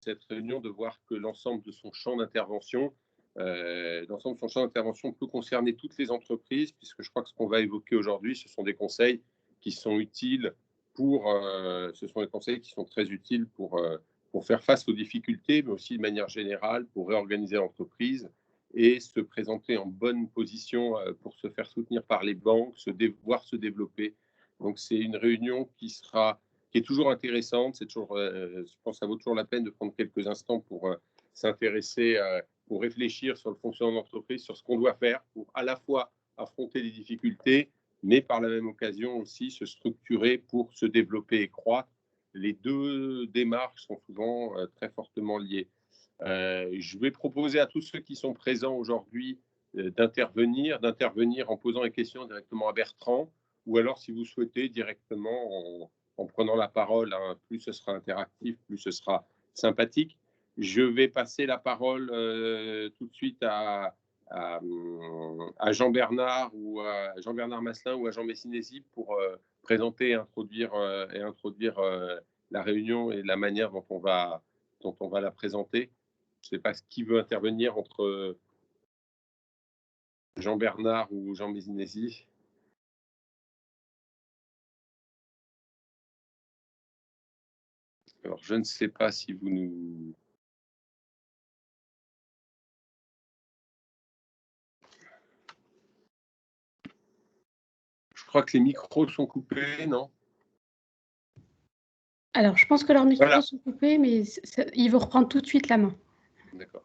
cette réunion de voir que l'ensemble de son champ d'intervention peut concerner toutes les entreprises, puisque je crois que ce qu'on va évoquer aujourd'hui, ce sont des conseils qui sont utiles ce sont des conseils qui sont très utiles pour faire face aux difficultés, mais aussi de manière générale pour réorganiser l'entreprise et se présenter en bonne position pour se faire soutenir par les banques, voir se développer. Donc c'est une réunion qui est toujours intéressante. C'est toujours, je pense que ça vaut toujours la peine de prendre quelques instants pour s'intéresser, pour réfléchir sur le fonctionnement de l'entreprise, sur ce qu'on doit faire pour à la fois affronter les difficultés, mais par la même occasion aussi se structurer pour se développer et croître. Les deux démarches sont souvent très fortement liées. Je vais proposer à tous ceux qui sont présents aujourd'hui d'intervenir en posant les questions directement à Bertrand, ou alors si vous souhaitez directement en prenant la parole, hein, plus ce sera interactif, plus ce sera sympathique. Je vais passer la parole tout de suite à Jean-Bernard Masselin ou à Jean Messinesi pour présenter et introduire la réunion et la manière dont on va la présenter. Je ne sais pas qui veut intervenir entre Jean-Bernard ou Jean Messinesi. Alors, je ne sais pas si vous nous... Je crois que les micros sont coupés, non? Alors, je pense que leurs micros sont coupés, mais ils vont reprendre tout de suite la main. D'accord.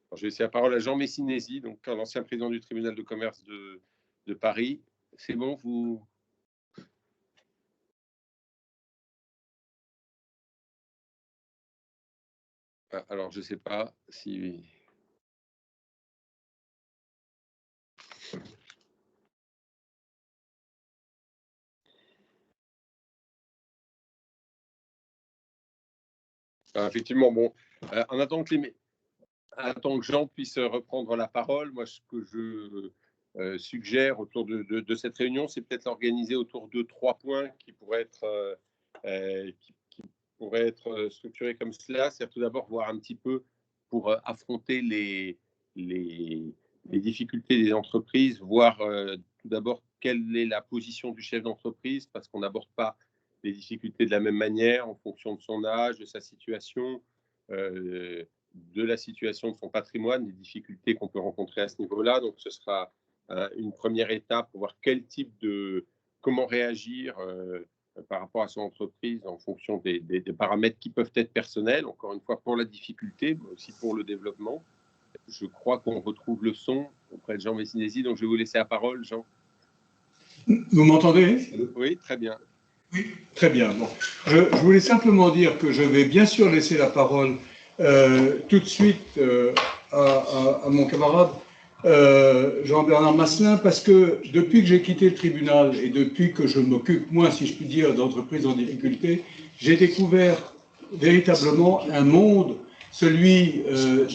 Alors, je vais laisser la parole à Jean Messinesi, donc l'ancien président du tribunal de commerce de Paris. C'est bon, vous... Alors, je ne sais pas si... Effectivement, bon, en attendant que Jean puisse reprendre la parole, moi, ce que je suggère autour de cette réunion, c'est peut-être l'organiser autour de 3 points qui pourraient être structurés comme cela. C'est tout d'abord voir un petit peu pour affronter les difficultés des entreprises, voir tout d'abord quelle est la position du chef d'entreprise, parce qu'on n'aborde pas les difficultés de la même manière en fonction de son âge, de sa situation, de la situation de son patrimoine, des difficultés qu'on peut rencontrer à ce niveau-là. Donc, ce sera une première étape pour voir comment réagir par rapport à son entreprise en fonction des paramètres qui peuvent être personnels, encore une fois pour la difficulté, mais aussi pour le développement. Je crois qu'on retrouve le son auprès de Jean Messinesi, donc je vais vous laisser la parole, Jean. Vous m'entendez? Oui, très bien. Oui, très bien. Bon. Je voulais simplement dire que je vais bien sûr laisser la parole tout de suite à mon camarade Jean-Bernard Masselin, parce que depuis que j'ai quitté le tribunal et depuis que je m'occupe, moi, si je puis dire, d'entreprises en difficulté, j'ai découvert véritablement un monde, celui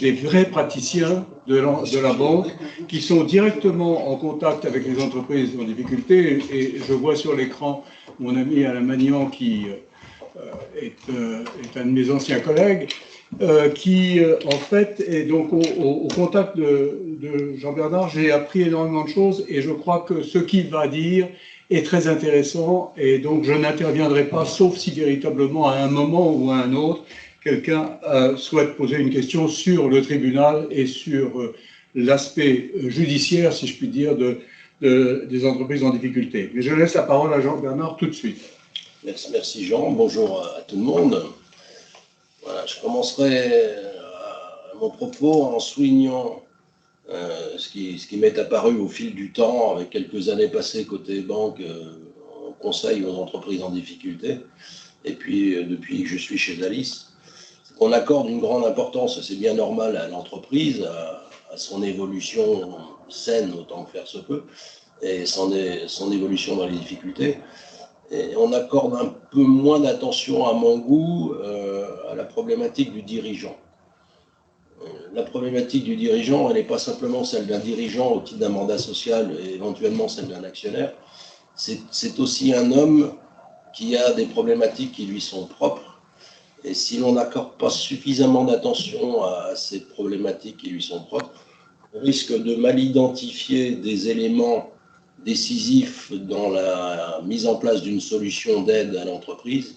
des vrais praticiens de la banque, qui sont directement en contact avec les entreprises en difficulté. Et je vois sur l'écran mon ami Alain Magnan, qui est un de mes anciens collègues, qui en fait est donc au contact de Jean-Bernard. J'ai appris énormément de choses et je crois que ce qu'il va dire est très intéressant, et donc je n'interviendrai pas, sauf si véritablement à un moment ou à un autre, quelqu'un souhaite poser une question sur le tribunal et sur l'aspect judiciaire, si je puis dire, des entreprises en difficulté. Mais je laisse la parole à Jean-Bernard tout de suite. Merci Jean, bonjour à tout le monde. Voilà, je commencerai mon propos en soulignant ce qui m'est apparu au fil du temps, avec quelques années passées côté banque, en conseil aux entreprises en difficulté, et puis depuis que je suis chez Alice. On accorde une grande importance, c'est bien normal, à l'entreprise, à son évolution saine autant que faire se peut, et son évolution dans les difficultés. Et on accorde un peu moins d'attention, à mon goût, à la problématique du dirigeant. la problématique du dirigeant, elle n'est pas simplement celle d'un dirigeant au titre d'un mandat social et éventuellement celle d'un actionnaire. C'est aussi un homme qui a des problématiques qui lui sont propres. Et si l'on n'accorde pas suffisamment d'attention à ces problématiques qui lui sont propres, on risque de mal identifier des éléments décisifs dans la mise en place d'une solution d'aide à l'entreprise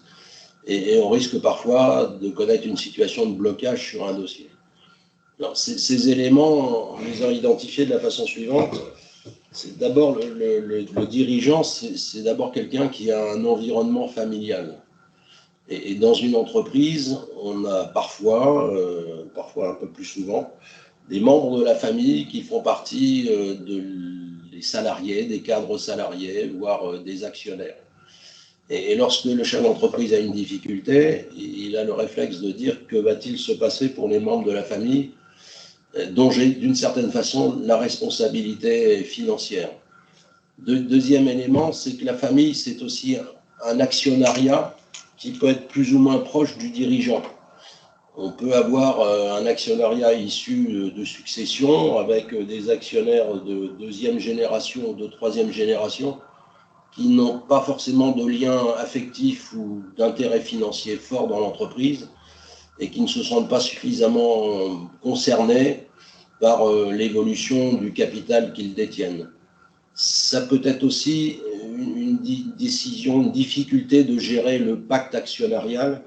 et on risque parfois de connaître une situation de blocage sur un dossier. Alors, ces éléments, on les a identifiés de la façon suivante. C'est d'abord le dirigeant, c'est d'abord quelqu'un qui a un environnement familial. Et dans une entreprise, on a parfois un peu plus souvent, des membres de la famille qui font partie des salariés, des cadres salariés, voire des actionnaire. Et lorsque le chef d'entreprise a une difficulté, il a le réflexe de dire que va-t-il se passer pour les membres de la famille dont j'ai d'une certaine façon la responsabilité financière. Deuxième élément, c'est que la famille, c'est aussi un actionnariat qui peut être plus ou moins proche du dirigeant. On peut avoir un actionnariat issu de succession avec des actionnaires de deuxième génération ou de troisième génération qui n'ont pas forcément de lien affectif ou d'intérêt financier fort dans l'entreprise et qui ne se sentent pas suffisamment concernés par l'évolution du capital qu'ils détiennent. Ça peut être aussi une décision, une difficulté de gérer le pacte actionnarial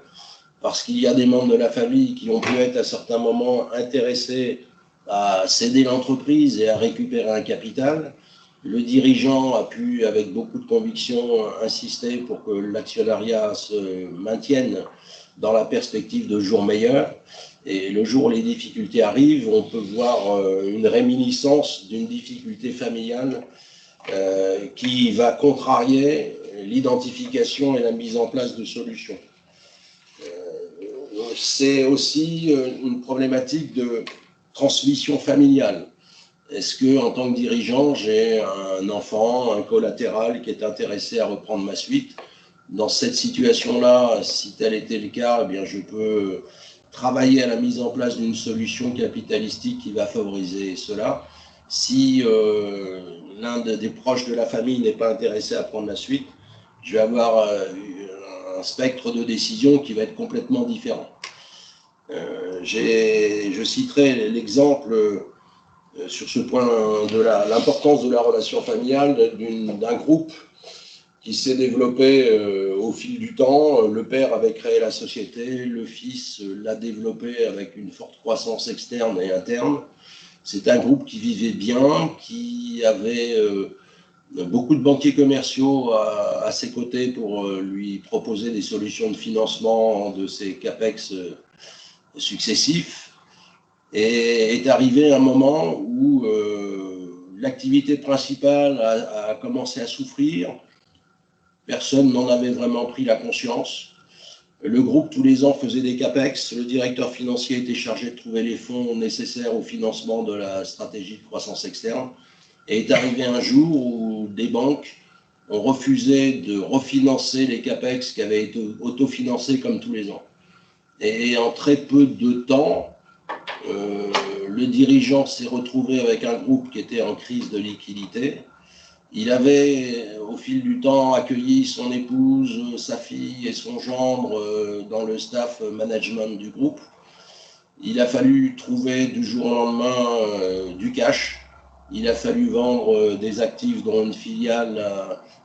parce qu'il y a des membres de la famille qui ont pu être à certains moments intéressés à céder l'entreprise et à récupérer un capital. Le dirigeant a pu, avec beaucoup de conviction, insister pour que l'actionnariat se maintienne dans la perspective de jours meilleurs. Et le jour où les difficultés arrivent, on peut voir une réminiscence d'une difficulté familiale qui va contrarier l'identification et la mise en place de solutions. C'est aussi une problématique de transmission familiale. Est-ce que, en tant que dirigeant, j'ai un enfant, un collatéral qui est intéressé à reprendre ma suite? Dans cette situation-là, si tel était le cas, eh bien, je peux travailler à la mise en place d'une solution capitalistique qui va favoriser cela. Si l'un des proches de la famille n'est pas intéressé à prendre la suite, je vais avoir un spectre de décision qui va être complètement différent. Je citerai l'exemple sur ce point de l'importance de la relation familiale d'un groupe qui s'est développé au fil du temps. Le père avait créé la société, le fils l'a développé avec une forte croissance externe et interne. C'est un groupe qui vivait bien, qui avait beaucoup de banquiers commerciaux à ses côtés pour lui proposer des solutions de financement de ses CAPEX successifs. Et est arrivé un moment où l'activité principale a commencé à souffrir. Personne n'en avait vraiment pris la conscience. Le groupe, tous les ans, faisait des CAPEX. Le directeur financier était chargé de trouver les fonds nécessaires au financement de la stratégie de croissance externe. Et est arrivé un jour où des banques ont refusé de refinancer les CAPEX qui avaient été autofinancés comme tous les ans. Et en très peu de temps, le dirigeant s'est retrouvé avec un groupe qui était en crise de liquidité. Il avait, au fil du temps, accueilli son épouse, sa fille et son gendre dans le staff management du groupe. Il a fallu trouver du jour au lendemain du cash. Il a fallu vendre des actifs dont une filiale,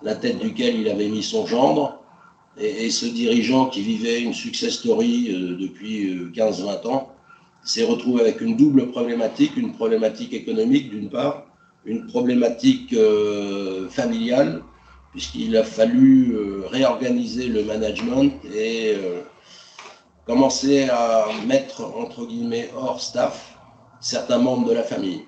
la tête duquel il avait mis son gendre. Et ce dirigeant qui vivait une success story depuis 15-20 ans s'est retrouvé avec une double problématique, une problématique économique d'une part, une problématique familiale, puisqu'il a fallu réorganiser le management et commencer à mettre, entre guillemets, hors staff certains membres de la famille.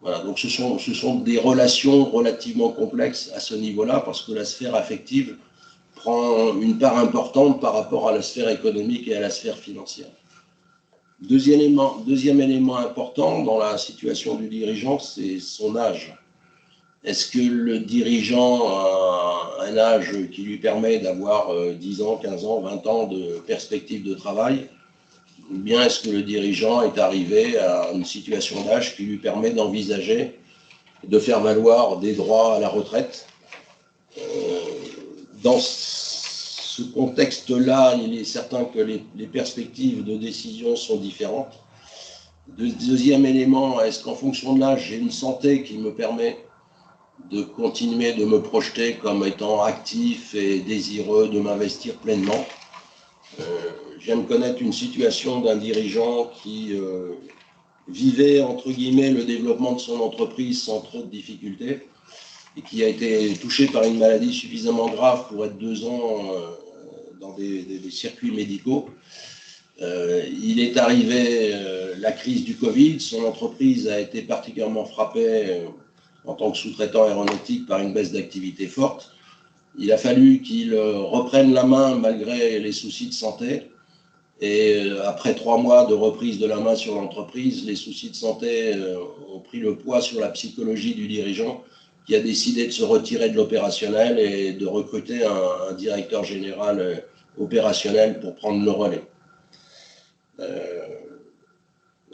Voilà, donc ce sont des relations relativement complexes à ce niveau-là, parce que la sphère affective prend une part importante par rapport à la sphère économique et à la sphère financière. Deuxième élément important dans la situation du dirigeant, c'est son âge. Est-ce que le dirigeant a un âge qui lui permet d'avoir 10 ans, 15 ans, 20 ans de perspective de travail? ou bien est-ce que le dirigeant est arrivé à une situation d'âge qui lui permet d'envisager de faire valoir des droits à la retraite. Dans ce contexte-là, il est certain que les perspectives de décision sont différentes. Deuxième élément, est-ce qu'en fonction de l'âge, j'ai une santé qui me permet de continuer de me projeter comme étant actif et désireux de m'investir pleinement. J'aime connaître une situation d'un dirigeant qui vivait, entre guillemets, le développement de son entreprise sans trop de difficultés et qui a été touché par une maladie suffisamment grave pour être 2 ans dans des circuits médicaux. Il est arrivé la crise du Covid, son entreprise a été particulièrement frappée en tant que sous-traitant aéronautique par une baisse d'activité forte. Il a fallu qu'il reprenne la main malgré les soucis de santé. Et après 3 mois de reprise de la main sur l'entreprise, les soucis de santé ont pris le poids sur la psychologie du dirigeant qui a décidé de se retirer de l'opérationnel et de recruter un directeur général opérationnel pour prendre le relais.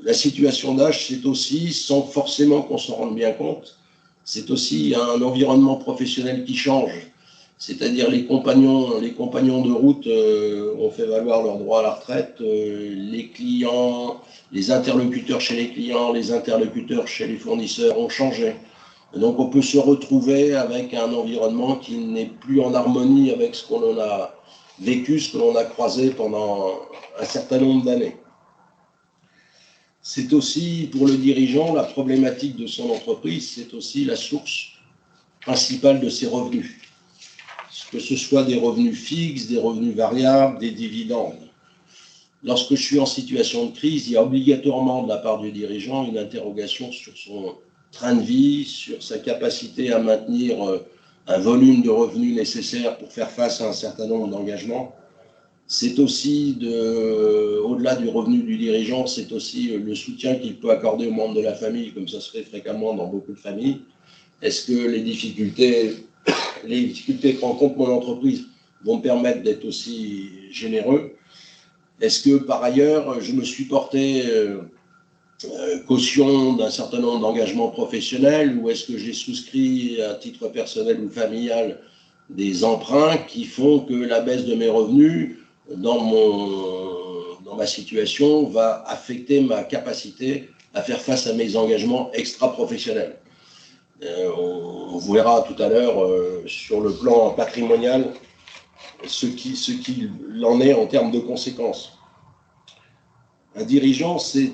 La situation d'âge, c'est aussi, sans forcément qu'on s'en rende bien compte, c'est aussi un environnement professionnel qui change. C'est-à-dire les compagnons de route ont fait valoir leurs droits à la retraite, les clients, les interlocuteurs chez les clients, les interlocuteurs chez les fournisseurs ont changé. Et donc on peut se retrouver avec un environnement qui n'est plus en harmonie avec ce qu'on a vécu, ce que l'on a croisé pendant un certain nombre d'années. C'est aussi, pour le dirigeant, la problématique de son entreprise, c'est aussi la source principale de ses revenus. Que ce soit des revenus fixes, des revenus variables, des dividendes. Lorsque je suis en situation de crise, il y a obligatoirement de la part du dirigeant une interrogation sur son train de vie, sur sa capacité à maintenir un volume de revenus nécessaire pour faire face à un certain nombre d'engagements. C'est aussi, au-delà du revenu du dirigeant, c'est aussi le soutien qu'il peut accorder aux membres de la famille, comme ça se fait fréquemment dans beaucoup de familles. Est-ce que les difficultés que rencontre mon entreprise vont me permettre d'être aussi généreux? Est-ce que par ailleurs, je me suis porté caution d'un certain nombre d'engagements professionnels ou est-ce que j'ai souscrit à titre personnel ou familial des emprunts qui font que la baisse de mes revenus dans ma situation va affecter ma capacité à faire face à mes engagements extra-professionnels? On verra tout à l'heure sur le plan patrimonial ce qu'il en est en termes de conséquences. Un dirigeant, c'est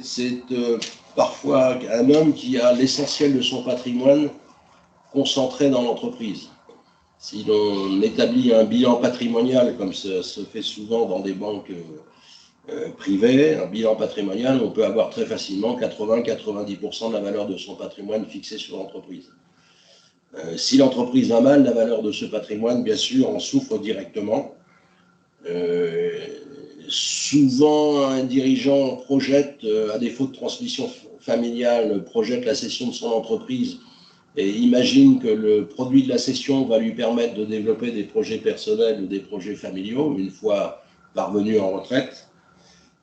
parfois un homme qui a l'essentiel de son patrimoine concentré dans l'entreprise. Si l'on établit un bilan patrimonial, comme ça se fait souvent dans des banques privées, un bilan patrimonial, on peut avoir très facilement 80-90% de la valeur de son patrimoine fixée sur l'entreprise. Si l'entreprise va mal, la valeur de ce patrimoine, bien sûr, en souffre directement. Souvent, un dirigeant projette, à défaut de transmission familiale, projette la cession de son entreprise et imagine que le produit de la cession va lui permettre de développer des projets personnels ou des projets familiaux une fois parvenu en retraite.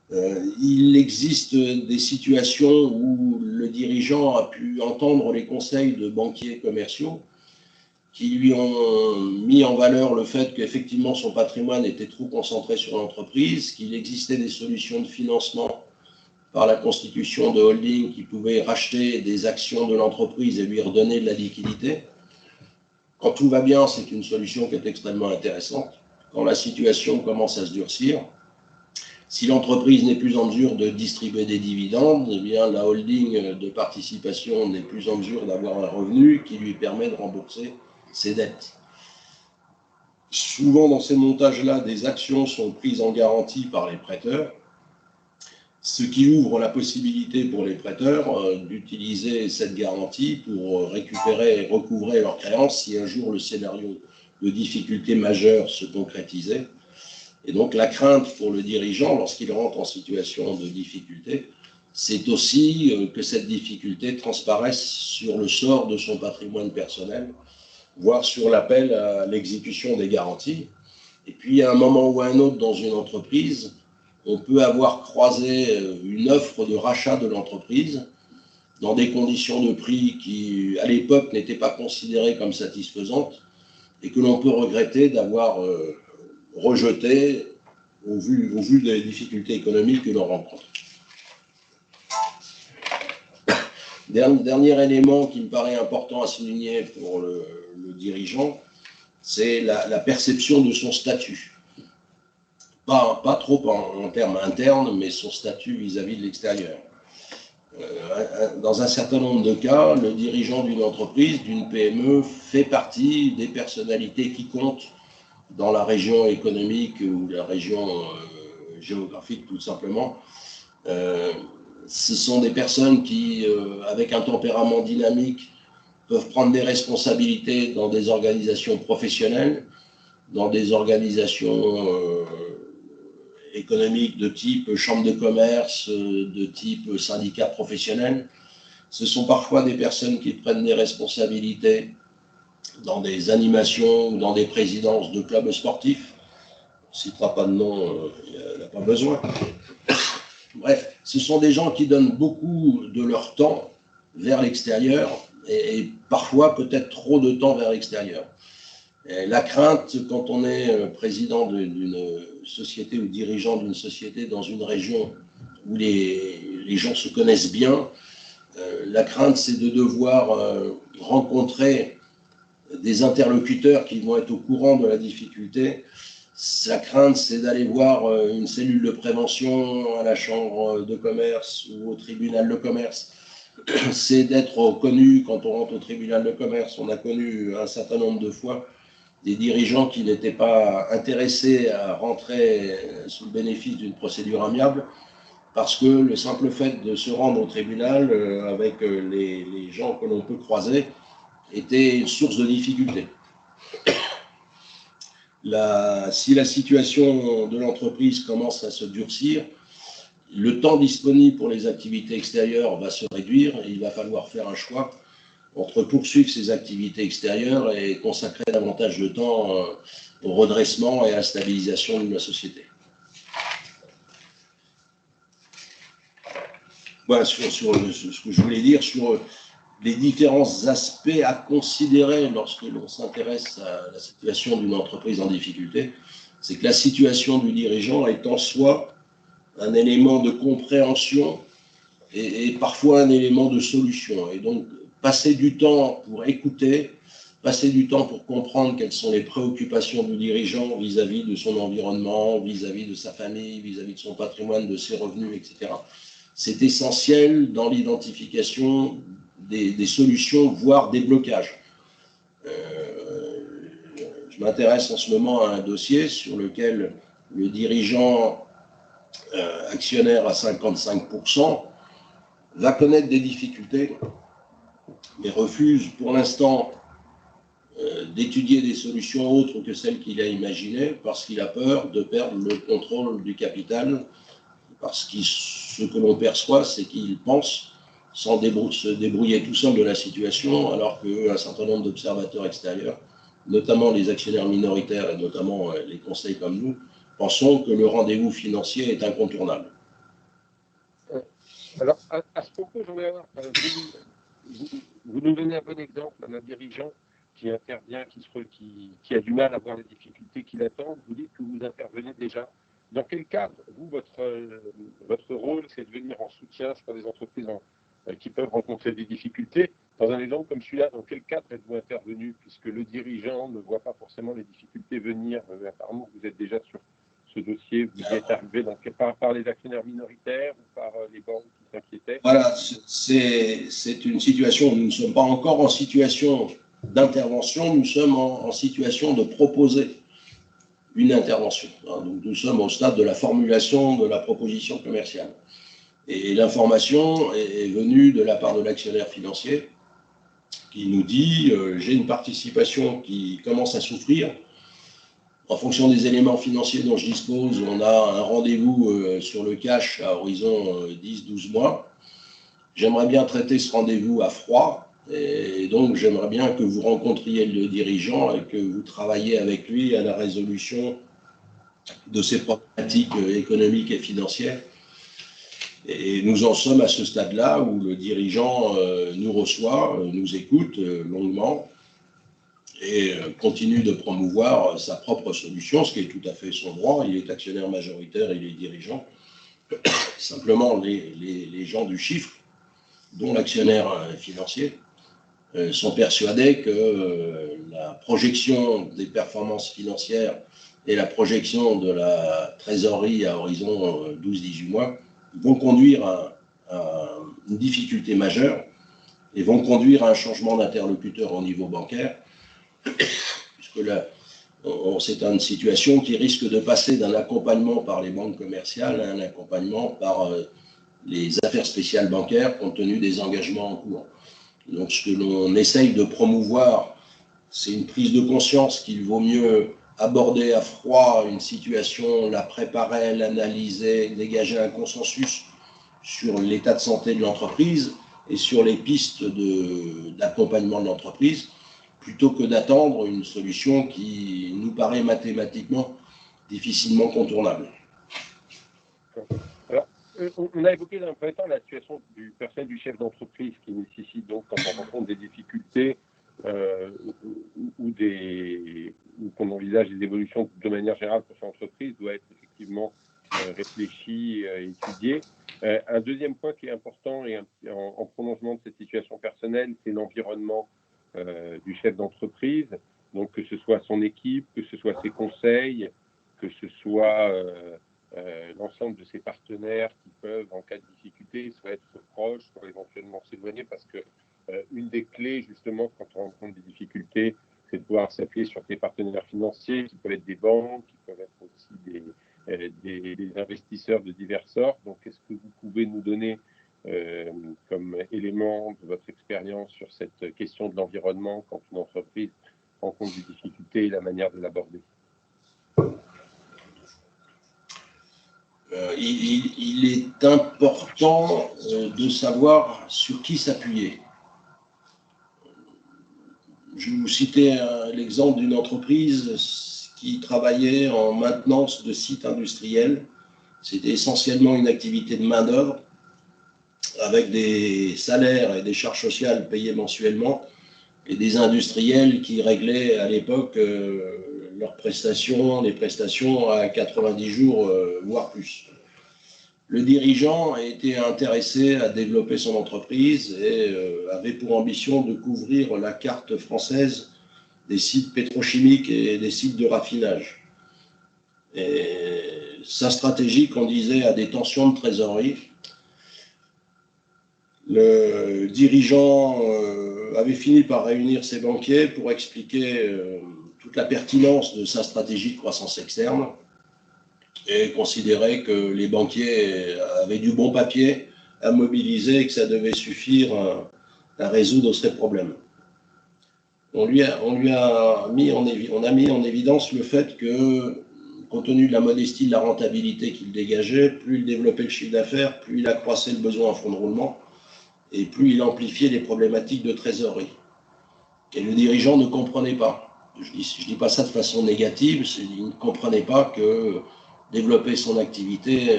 Il existe des situations où le dirigeant a pu entendre les conseils de banquiers commerciaux qui lui ont mis en valeur le fait qu'effectivement son patrimoine était trop concentré sur l'entreprise, qu'il existait des solutions de financement par la constitution de holding qui pouvaient racheter des actions de l'entreprise et lui redonner de la liquidité. Quand tout va bien, c'est une solution qui est extrêmement intéressante. Quand la situation commence à se durcir, si l'entreprise n'est plus en mesure de distribuer des dividendes, eh bien la holding de participation n'est plus en mesure d'avoir un revenu qui lui permet de rembourser ses dettes. Souvent, dans ces montages-là, des actions sont prises en garantie par les prêteurs, ce qui ouvre la possibilité pour les prêteurs d'utiliser cette garantie pour récupérer et recouvrer leurs créances si un jour le scénario de difficulté majeure se concrétisait. Et donc la crainte pour le dirigeant lorsqu'il rentre en situation de difficulté, c'est aussi que cette difficulté transparaisse sur le sort de son patrimoine personnel, voire sur l'appel à l'exécution des garanties. Et puis à un moment ou à un autre dans une entreprise, on peut avoir croisé une offre de rachat de l'entreprise dans des conditions de prix qui, à l'époque, n'étaient pas considérées comme satisfaisantes et que l'on peut regretter d'avoir rejeté au vu des difficultés économiques que l'on rencontre. Dernier élément qui me paraît important à souligner pour le dirigeant, c'est la perception de son statut. Pas trop en termes internes, mais son statut vis-à-vis de l'extérieur. Dans un certain nombre de cas, le dirigeant d'une entreprise, d'une PME, fait partie des personnalités qui comptent dans la région économique ou la région géographique, tout simplement. Ce sont des personnes qui, avec un tempérament dynamique, peuvent prendre des responsabilités dans des organisations professionnelles, dans des organisations économiques de type chambre de commerce, de type syndicat professionnel. Ce sont parfois des personnes qui prennent des responsabilités dans des animations ou dans des présidences de clubs sportifs. On ne citera pas de nom, il n'y a pas besoin. Bref, ce sont des gens qui donnent beaucoup de leur temps vers l'extérieur et parfois peut-être trop de temps vers l'extérieur. La crainte, quand on est président d'une société ou dirigeant d'une société dans une région où les gens se connaissent bien, la crainte, c'est de devoir rencontrer des interlocuteurs qui vont être au courant de la difficulté. Sa crainte, c'est d'aller voir une cellule de prévention à la chambre de commerce ou au tribunal de commerce. C'est d'être connu quand on rentre au tribunal de commerce. On a connu un certain nombre de fois des dirigeants qui n'étaient pas intéressés à rentrer sous le bénéfice d'une procédure amiable parce que le simple fait de se rendre au tribunal avec les gens que l'on peut croiser était une source de difficulté. Si la situation de l'entreprise commence à se durcir, le temps disponible pour les activités extérieures va se réduire et il va falloir faire un choix entre poursuivre ces activités extérieures et consacrer davantage de temps au redressement et à la stabilisation de la société. Voilà sur ce que je voulais dire sur les différents aspects à considérer lorsque l'on s'intéresse à la situation d'une entreprise en difficulté. C'est que la situation du dirigeant est en soi un élément de compréhension et parfois un élément de solution. Et donc, passer du temps pour écouter, passer du temps pour comprendre quelles sont les préoccupations du dirigeant vis-à-vis de son environnement, vis-à-vis de sa famille, vis-à-vis de son patrimoine, de ses revenus, etc. C'est essentiel dans l'identification des solutions, voire des blocages. Je m'intéresse en ce moment à un dossier sur lequel le dirigeant actionnaire à 55% va connaître des difficultés, mais refuse pour l'instant d'étudier des solutions autres que celles qu'il a imaginées parce qu'il a peur de perdre le contrôle du capital, parce que ce que l'on perçoit, c'est qu'il pense se débrouiller tout seul de la situation, alors qu'un certain nombre d'observateurs extérieurs, notamment les actionnaires minoritaires et notamment les conseils comme nous, pensons que le rendez-vous financier est incontournable. Alors, à ce propos, Jean-Bernard, vous nous donnez un bon exemple d'un dirigeant qui intervient, qui a du mal à voir les difficultés qui l'attendent. Vous dites que vous intervenez déjà. Dans quel cadre, vous, votre rôle, c'est de venir en soutien sur des entreprises qui peuvent rencontrer des difficultés? Dans un exemple comme celui-là, dans quel cadre êtes-vous intervenu, puisque le dirigeant ne voit pas forcément les difficultés venir? Apparemment, vous êtes déjà sur ce dossier, vous y êtes arrivé par les actionnaires minoritaires ou par les banques qui s'inquiétaient? Voilà, c'est une situation où nous ne sommes pas encore en situation d'intervention, nous sommes en situation de proposer une intervention. Donc, nous sommes au stade de la formulation de la proposition commerciale. Et l'information est venue de la part de l'actionnaire financier qui nous dit j'ai une participation qui commence à souffrir. En fonction des éléments financiers dont je dispose, on a un rendez-vous sur le cash à horizon 10-12 mois. J'aimerais bien traiter ce rendez-vous à froid et donc j'aimerais bien que vous rencontriez le dirigeant et que vous travailliez avec lui à la résolution de ces problématiques économiques et financières. Et nous en sommes à ce stade-là où le dirigeant nous reçoit, nous écoute longuement et continue de promouvoir sa propre solution, ce qui est tout à fait son droit. Il est actionnaire majoritaire, il est dirigeant. Simplement, les gens du chiffre, dont l'actionnaire financier, sont persuadés que la projection des performances financières et la projection de la trésorerie à horizon 12-18 mois vont conduire à une difficulté majeure et vont conduire à un changement d'interlocuteur au niveau bancaire, puisque là, c'est une situation qui risque de passer d'un accompagnement par les banques commerciales à un accompagnement par les affaires spéciales bancaires compte tenu des engagements en cours. Donc ce que l'on essaye de promouvoir, c'est une prise de conscience qu'il vaut mieux aborder à froid une situation, la préparer, l'analyser, dégager un consensus sur l'état de santé de l'entreprise et sur les pistes d'accompagnement de l'entreprise, plutôt que d'attendre une solution qui nous paraît mathématiquement difficilement contournable. Alors, on a évoqué dans un premier temps la situation du personnel du chef d'entreprise qui nécessite donc, quand on rencontre des difficultés ou qu'on envisage des évolutions de manière générale pour son entreprise, doit être effectivement réfléchi, étudié. Un deuxième point qui est important et en prolongement de cette situation personnelle, c'est l'environnement du chef d'entreprise. Donc que ce soit son équipe, que ce soit ses conseils, que ce soit l'ensemble de ses partenaires qui peuvent, en cas de difficulté, soit être proches, soit éventuellement s'éloigner, parce que une des clés, justement, quand on rencontre des difficultés, c'est de pouvoir s'appuyer sur tes partenaires financiers, qui peuvent être des banques, qui peuvent être aussi des investisseurs de diverses sortes. Donc, est-ce que vous pouvez nous donner comme élément de votre expérience sur cette question de l'environnement quand une entreprise rencontre des difficultés et la manière de l'aborder? Il est important de savoir sur qui s'appuyer. Je vais vous citer l'exemple d'une entreprise qui travaillait en maintenance de sites industriels. C'était essentiellement une activité de main-d'œuvre avec des salaires et des charges sociales payées mensuellement et des industriels qui réglaient à l'époque leurs prestations, les prestations à 90 jours, voire plus. Le dirigeant a été intéressé à développer son entreprise et avait pour ambition de couvrir la carte française des sites pétrochimiques et des sites de raffinage. Et sa stratégie conduisait à des tensions de trésorerie. Le dirigeant avait fini par réunir ses banquiers pour expliquer toute la pertinence de sa stratégie de croissance externe et considérait que les banquiers avaient du bon papier à mobiliser et que ça devait suffire à résoudre ces problèmes. On a mis en évidence le fait que, compte tenu de la modestie de la rentabilité qu'il dégageait, plus il développait le chiffre d'affaires, plus il accroissait le besoin en fonds de roulement et plus il amplifiait les problématiques de trésorerie. Et le dirigeant ne comprenait pas. Je dis pas ça de façon négative, il ne comprenait pas que développer son activité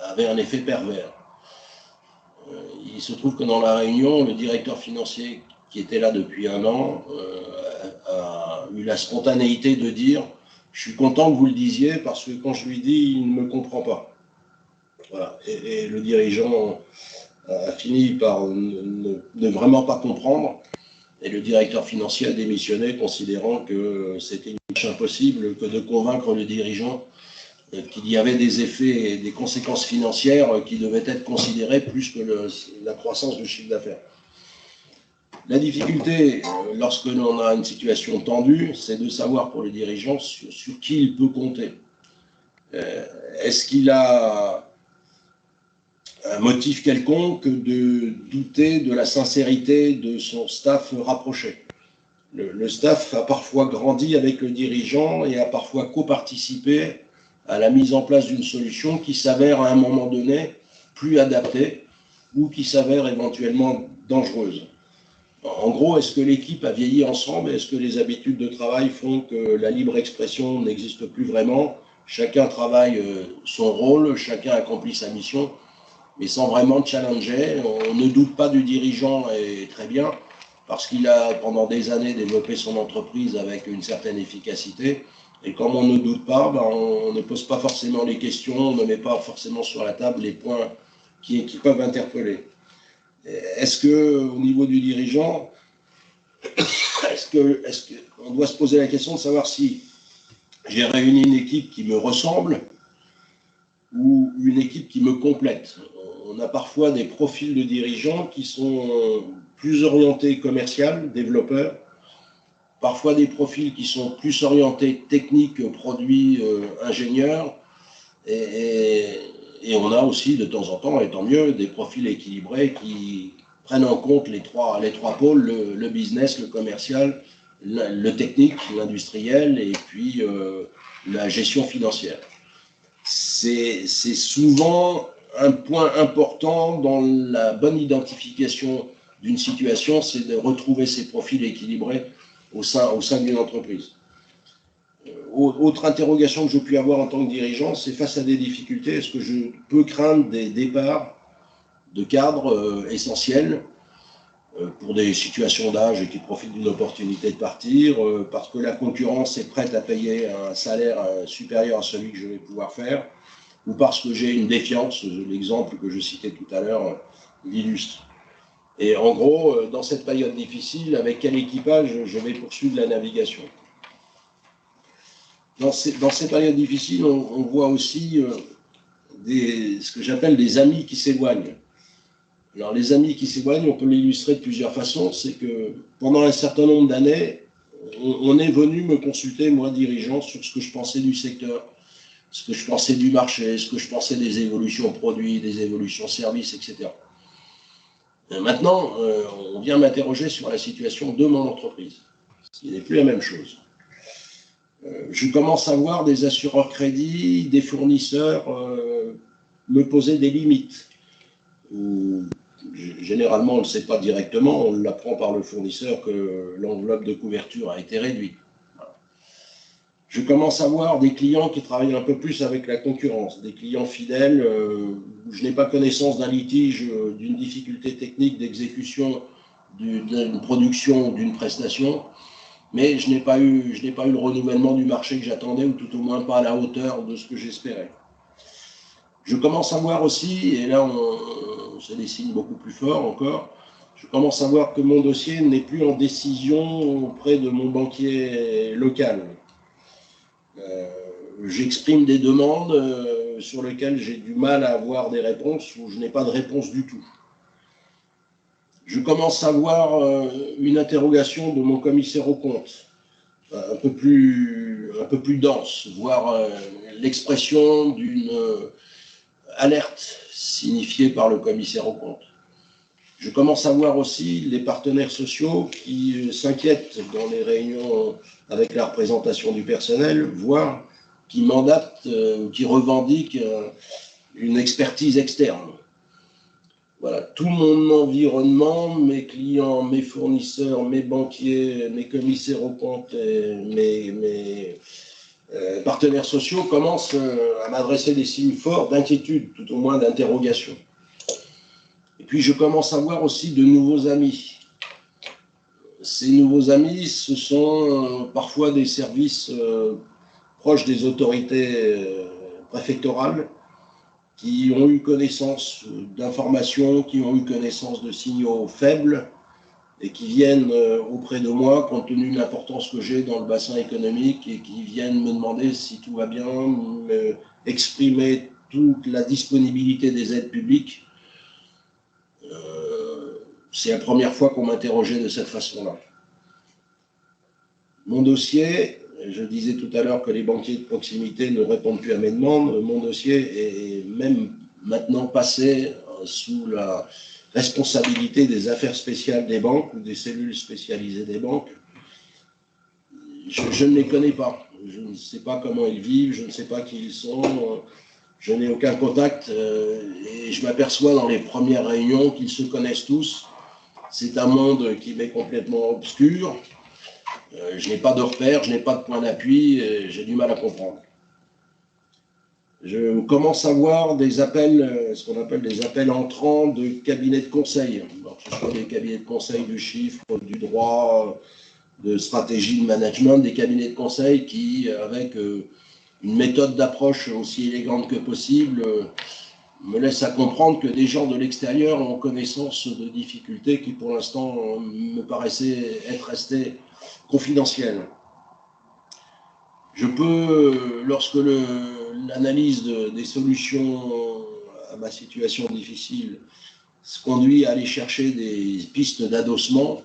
avait un effet pervers. Il se trouve que dans la réunion, le directeur financier qui était là depuis 1 an a eu la spontanéité de dire « Je suis content que vous le disiez parce que quand je lui dis, il ne me comprend pas. » Voilà. Et le dirigeant a fini par ne vraiment pas comprendre et le directeur financier a démissionné considérant que c'était une tâche impossible que de convaincre le dirigeant qu'il y avait des effets et des conséquences financières qui devaient être considérées plus que la croissance du chiffre d'affaires. La difficulté, lorsque l'on a une situation tendue, c'est de savoir pour le dirigeant sur qui il peut compter. Est-ce qu'il a un motif quelconque de douter de la sincérité de son staff rapproché? Le staff a parfois grandi avec le dirigeant et a parfois coparticipé à la mise en place d'une solution qui s'avère à un moment donné plus adaptée ou qui s'avère éventuellement dangereuse. En gros, est-ce que l'équipe a vieilli ensemble? Est-ce que les habitudes de travail font que la libre expression n'existe plus vraiment? chacun travaille son rôle, chacun accomplit sa mission, mais sans vraiment challenger. On ne doute pas du dirigeant, et très bien, parce qu'il a pendant des années développé son entreprise avec une certaine efficacité. Et comme on ne doute pas, ben on ne pose pas forcément les questions, on ne met pas forcément sur la table les points qui peuvent interpeller. Est-ce qu'au niveau du dirigeant, est-ce qu'on doit se poser la question de savoir si j'ai réuni une équipe qui me ressemble ou une équipe qui me complète? On a parfois des profils de dirigeants qui sont plus orientés commercial, développeurs, parfois des profils qui sont plus orientés techniques, produits, ingénieurs, et on a aussi de temps en temps, et tant mieux, des profils équilibrés qui prennent en compte les trois pôles, le business, le commercial, le technique, l'industriel, et puis la gestion financière. C'est souvent un point important dans la bonne identification d'une situation, c'est de retrouver ces profils équilibrés au sein d'une entreprise. Autre interrogation que je puis avoir en tant que dirigeant, c'est face à des difficultés, est-ce que je peux craindre des départs de cadres essentiels pour des situations d'âge et qui profitent d'une opportunité de partir, parce que la concurrence est prête à payer un salaire supérieur à celui que je vais pouvoir faire, ou parce que j'ai une défiance, l'exemple que je citais tout à l'heure l'illustre. Et en gros, dans cette période difficile, avec quel équipage je vais poursuivre la navigation? Dans ces périodes difficiles, on voit aussi ce que j'appelle des amis qui s'éloignent. Alors les amis qui s'éloignent, on peut l'illustrer de plusieurs façons. C'est que pendant un certain nombre d'années, on est venu me consulter, moi, dirigeant, sur ce que je pensais du secteur, ce que je pensais du marché, ce que je pensais des évolutions produits, des évolutions services, etc. Maintenant, on vient m'interroger sur la situation de mon entreprise, ce qui n'est plus la même chose. Je commence à voir des assureurs crédits, des fournisseurs me poser des limites. Généralement, on ne le sait pas directement, on l'apprend par le fournisseur que l'enveloppe de couverture a été réduite. Je commence à voir des clients qui travaillent un peu plus avec la concurrence, des clients fidèles. Je n'ai pas connaissance d'un litige, d'une difficulté technique d'exécution, d'une production, d'une prestation, mais je n'ai pas eu le renouvellement du marché que j'attendais, ou tout au moins pas à la hauteur de ce que j'espérais. Je commence à voir aussi, et là c'est des signes beaucoup plus forts encore, je commence à voir que mon dossier n'est plus en décision auprès de mon banquier local. J'exprime des demandes sur lesquelles j'ai du mal à avoir des réponses, ou je n'ai pas de réponse du tout. Je commence à voir une interrogation de mon commissaire aux comptes, un peu plus dense, voire l'expression d'une alerte signifiée par le commissaire aux comptes. Je commence à voir aussi les partenaires sociaux qui s'inquiètent dans les réunions avec la représentation du personnel, voire qui mandatent, qui revendiquent une expertise externe. Voilà, tout mon environnement, mes clients, mes fournisseurs, mes banquiers, mes commissaires aux comptes, et mes partenaires sociaux commencent à m'adresser des signes forts d'inquiétude, tout au moins d'interrogation. Et puis je commence à voir aussi de nouveaux amis. Ces nouveaux amis, ce sont parfois des services proches des autorités préfectorales qui ont eu connaissance d'informations, qui ont eu connaissance de signaux faibles et qui viennent auprès de moi compte tenu de l'importance que j'ai dans le bassin économique, et qui viennent me demander si tout va bien, exprimer toute la disponibilité des aides publiques. C'est la première fois qu'on m'interrogeait de cette façon-là. Mon dossier, je disais tout à l'heure que les banquiers de proximité ne répondent plus à mes demandes. Mon dossier est même maintenant passé sous la responsabilité des affaires spéciales des banques ou des cellules spécialisées des banques. Je ne les connais pas. Je ne sais pas comment ils vivent, je ne sais pas qui ils sont. Je n'ai aucun contact et je m'aperçois dans les premières réunions qu'ils se connaissent tous. C'est un monde qui m'est complètement obscur. Je n'ai pas de repères, je n'ai pas de point d'appui, j'ai du mal à comprendre. je commence à voir des appels, ce qu'on appelle des appels entrants de cabinets de conseil. Alors, que ce soit des cabinets de conseil du chiffre, du droit, de stratégie, de management, des cabinets de conseil qui, avec une méthode d'approche aussi élégante que possible, me laissent à comprendre que des gens de l'extérieur ont connaissance de difficultés qui, pour l'instant, me paraissaient être restées confidentielles. Je peux, lorsque l'analyse des solutions à ma situation difficile se conduit à aller chercher des pistes d'adossement,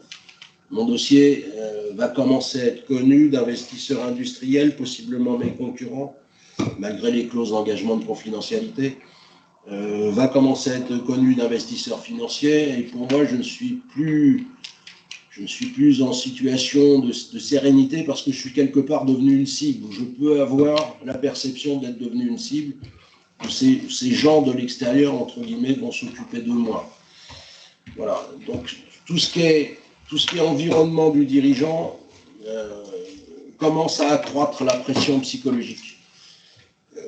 mon dossier va commencer à être connu d'investisseurs industriels, possiblement mes concurrents, malgré les clauses d'engagement de confidentialité, va commencer à être connu d'investisseurs financiers. Et pour moi, je ne suis plus en situation de sérénité parce que je suis quelque part devenu une cible. Je peux avoir la perception d'être devenu une cible, que ces gens de l'extérieur, entre guillemets, vont s'occuper de moi. Voilà. Donc, tout ce qui est environnement du dirigeant commence à accroître la pression psychologique.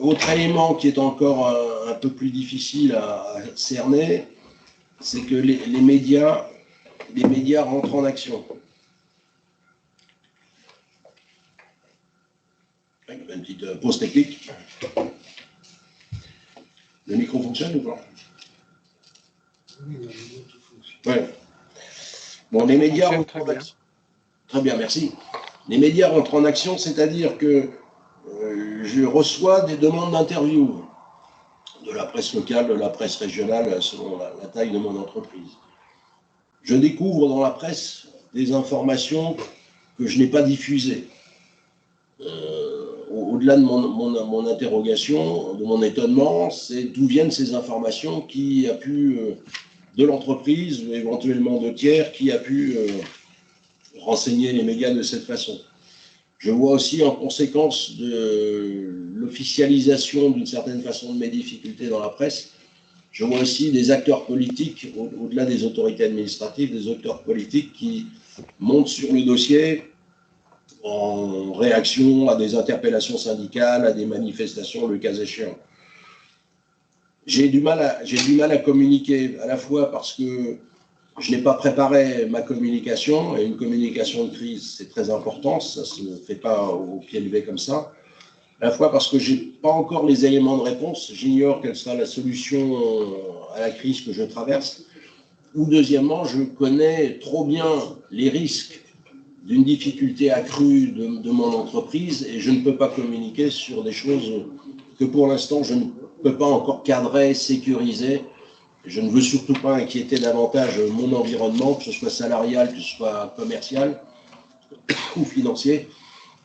Autre élément qui est encore un peu plus difficile à cerner, c'est que les médias rentrent en action. Une petite pause technique. Le micro fonctionne ou pas? Oui. Bon, les médias rentrent en action. Très bien, merci. Les médias rentrent en action, c'est-à-dire que je reçois des demandes d'interview de la presse locale, de la presse régionale, selon la taille de mon entreprise. Je découvre dans la presse des informations que je n'ai pas diffusées. Au-delà de mon interrogation, de mon étonnement, c'est d'où viennent ces informations, qui a pu, de l'entreprise, ou éventuellement de tiers, qui a pu renseigner les médias de cette façon. Je vois aussi en conséquence de l'officialisation d'une certaine façon de mes difficultés dans la presse, je vois aussi des acteurs politiques, au-delà des autorités administratives, des acteurs politiques qui montent sur le dossier en réaction à des interpellations syndicales, à des manifestations, le cas échéant. J'ai du mal à communiquer, à la fois parce que je n'ai pas préparé ma communication, et une communication de crise, c'est très important, ça ne se fait pas au pied levé comme ça. À la fois parce que je n'ai pas encore les éléments de réponse, j'ignore quelle sera la solution à la crise que je traverse. Ou deuxièmement, je connais trop bien les risques d'une difficulté accrue de mon entreprise et je ne peux pas communiquer sur des choses que pour l'instant je ne peux pas encore cadrer, sécuriser. Je ne veux surtout pas inquiéter davantage mon environnement, que ce soit salarial, que ce soit commercial ou financier,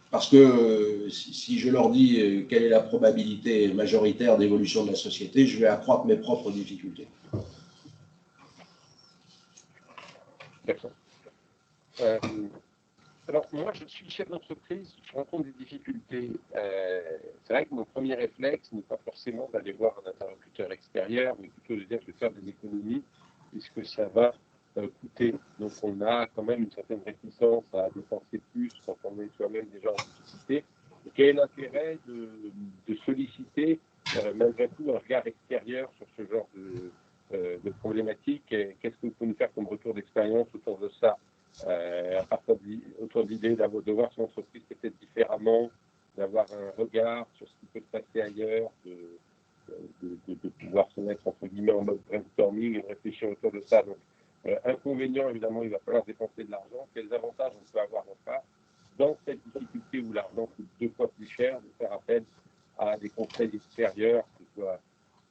parce que si je leur dis quelle est la probabilité majoritaire d'évolution de la société, je vais accroître mes propres difficultés. D'accord. Alors, moi, je suis chef d'entreprise, je rencontre des difficultés. C'est vrai que mon premier réflexe n'est pas forcément d'aller voir un interlocuteur extérieur, mais plutôt de dire que je vais faire des économies, puisque ça va coûter. Donc, on a quand même une certaine réticence à dépenser plus quand on est soi-même déjà en difficulté. Et quel est l'intérêt de solliciter, malgré tout, un regard extérieur sur ce genre de problématiques? Qu'est-ce que vous pouvez nous faire comme retour d'expérience autour de ça? À partir autour de l'idée de voir son entreprise peut-être différemment, d'avoir un regard sur ce qui peut se passer ailleurs, de pouvoir se mettre entre guillemets en mode brainstorming et de réfléchir autour de ça. Donc, inconvénient, évidemment, il va falloir dépenser de l'argent. Quels avantages on peut avoir en face dans cette difficulté où l'argent coûte 2 fois plus cher, de faire appel à des conseils extérieurs, que ce soit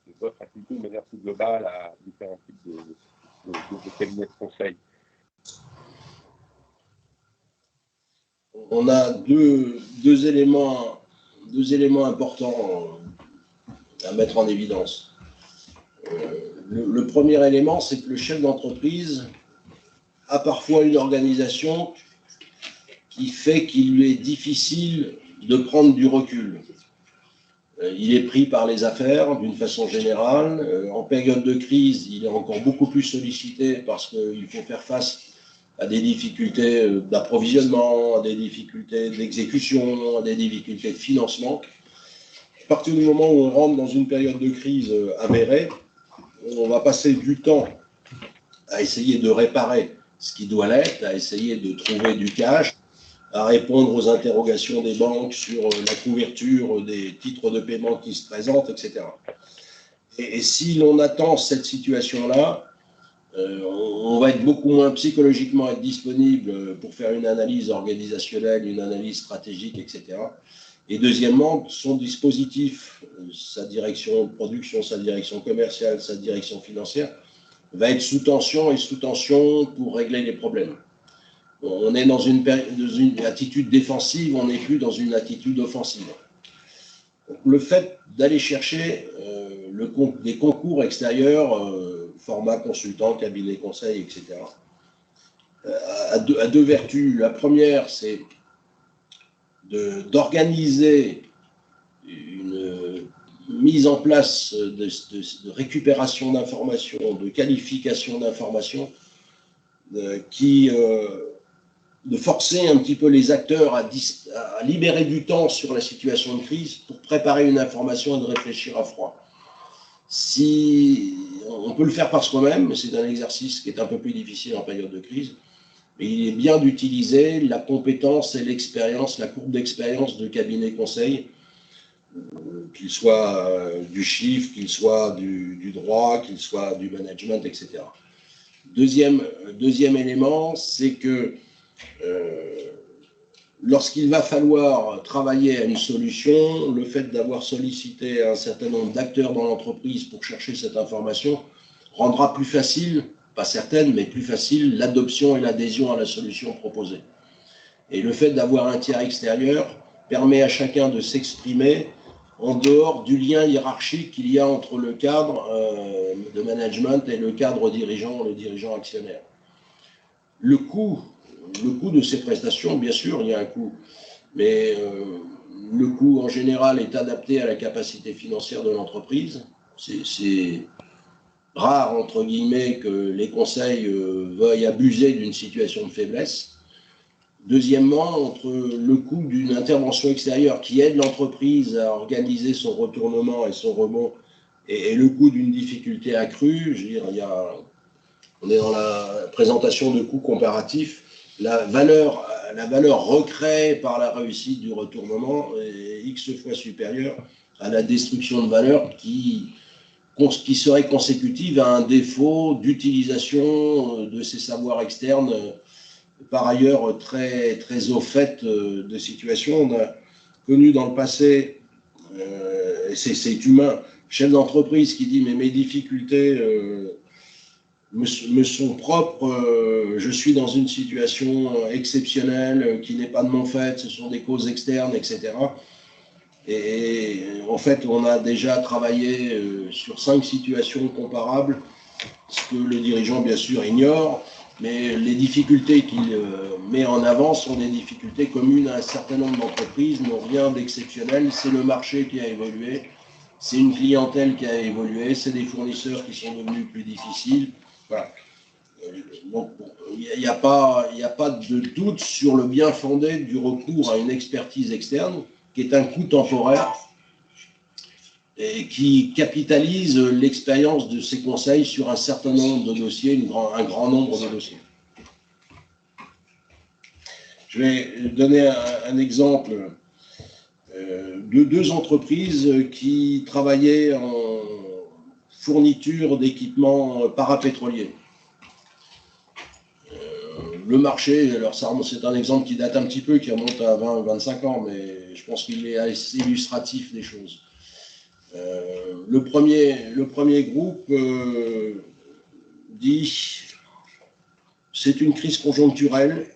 de votre activité de manière plus globale à différents types de cabinets de conseil. On a deux éléments importants à mettre en évidence. Le premier élément, c'est que le chef d'entreprise a parfois une organisation qui fait qu'il lui est difficile de prendre du recul. Il est pris par les affaires d'une façon générale. En période de crise, il est encore beaucoup plus sollicité parce qu'il faut faire face à des difficultés d'approvisionnement, à des difficultés d'exécution, à des difficultés de financement. partir du moment où on rentre dans une période de crise avérée, on va passer du temps à essayer de réparer ce qui doit l'être, à essayer de trouver du cash, à répondre aux interrogations des banques sur la couverture des titres de paiement qui se présentent, etc. Et si l'on attend cette situation-là, on va être beaucoup moins psychologiquement être disponible pour faire une analyse organisationnelle, une analyse stratégique, etc. Et deuxièmement, son dispositif, sa direction de production, sa direction commerciale, sa direction financière, va être sous tension et sous tension pour régler les problèmes. On est dans une attitude défensive, on n'est plus dans une attitude offensive. Donc, le fait d'aller chercher des concours extérieurs, format consultant, cabinet conseil, etc., a deux vertus. La première, c'est d'organiser une mise en place de récupération d'informations, de qualification d'informations, de forcer un petit peu les acteurs à libérer du temps sur la situation de crise pour préparer une information et de réfléchir à froid. Si on peut le faire par soi-même, mais c'est un exercice qui est un peu plus difficile en période de crise. Mais il est bien d'utiliser la compétence et l'expérience, la courbe d'expérience de cabinet conseil, qu'il soit du chiffre, qu'il soit du droit, qu'il soit du management, etc. Deuxième élément, c'est que lorsqu'il va falloir travailler à une solution, le fait d'avoir sollicité un certain nombre d'acteurs dans l'entreprise pour chercher cette information rendra plus facile, pas certaine, mais plus facile, l'adoption et l'adhésion à la solution proposée. Et le fait d'avoir un tiers extérieur permet à chacun de s'exprimer en dehors du lien hiérarchique qu'il y a entre le cadre de management et le cadre dirigeant, le dirigeant actionnaire. Le coût de ces prestations, bien sûr, il y a un coût, mais le coût en général est adapté à la capacité financière de l'entreprise. C'est rare, entre guillemets, que les conseils veuillent abuser d'une situation de faiblesse. Deuxièmement, entre le coût d'une intervention extérieure qui aide l'entreprise à organiser son retournement et son rebond et le coût d'une difficulté accrue, je veux dire, on est dans la présentation de coûts comparatifs. La valeur recréée par la réussite du retournement est X fois supérieure à la destruction de valeur qui serait consécutive à un défaut d'utilisation de ces savoirs externes, par ailleurs très, très au fait de situations. On a connu dans le passé, et c'est humain, chef d'entreprise qui dit « mais mes difficultés me sont propres, je suis dans une situation exceptionnelle qui n'est pas de mon fait, ce sont des causes externes, etc. » Et en fait, on a déjà travaillé sur 5 situations comparables, ce que le dirigeant, bien sûr, ignore, mais les difficultés qu'il met en avant sont des difficultés communes à un certain nombre d'entreprises, n'ont rien d'exceptionnel. C'est le marché qui a évolué, c'est une clientèle qui a évolué, c'est des fournisseurs qui sont devenus plus difficiles. Voilà. Donc, il n'y a pas de doute sur le bien fondé du recours à une expertise externe, qui est un coût temporaire et qui capitalise l'expérience de ces conseils sur un certain nombre de dossiers, un grand nombre de dossiers. Je vais donner un exemple de 2 entreprises qui travaillaient en fourniture d'équipements parapétroliers. Le marché, alors c'est un exemple qui date un petit peu, qui remonte à 20-25 ans, mais je pense qu'il est assez illustratif des choses. Le premier groupe dit « c'est une crise conjoncturelle,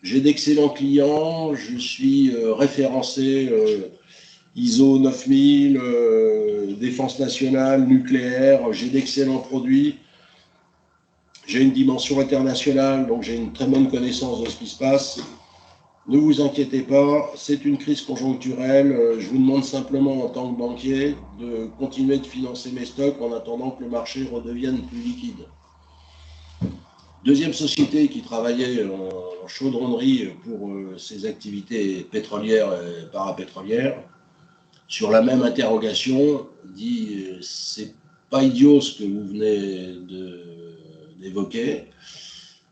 j'ai d'excellents clients, je suis référencé ISO 9000, défense nationale, nucléaire, j'ai d'excellents produits. J'ai une dimension internationale, donc j'ai une très bonne connaissance de ce qui se passe. Ne vous inquiétez pas, c'est une crise conjoncturelle. Je vous demande simplement, en tant que banquier, de continuer de financer mes stocks en attendant que le marché redevienne plus liquide. » Deuxième société qui travaillait en chaudronnerie pour ses activités pétrolières et parapétrolières sur la même interrogation, dit c'est pas idiot ce que vous venez d'évoquer.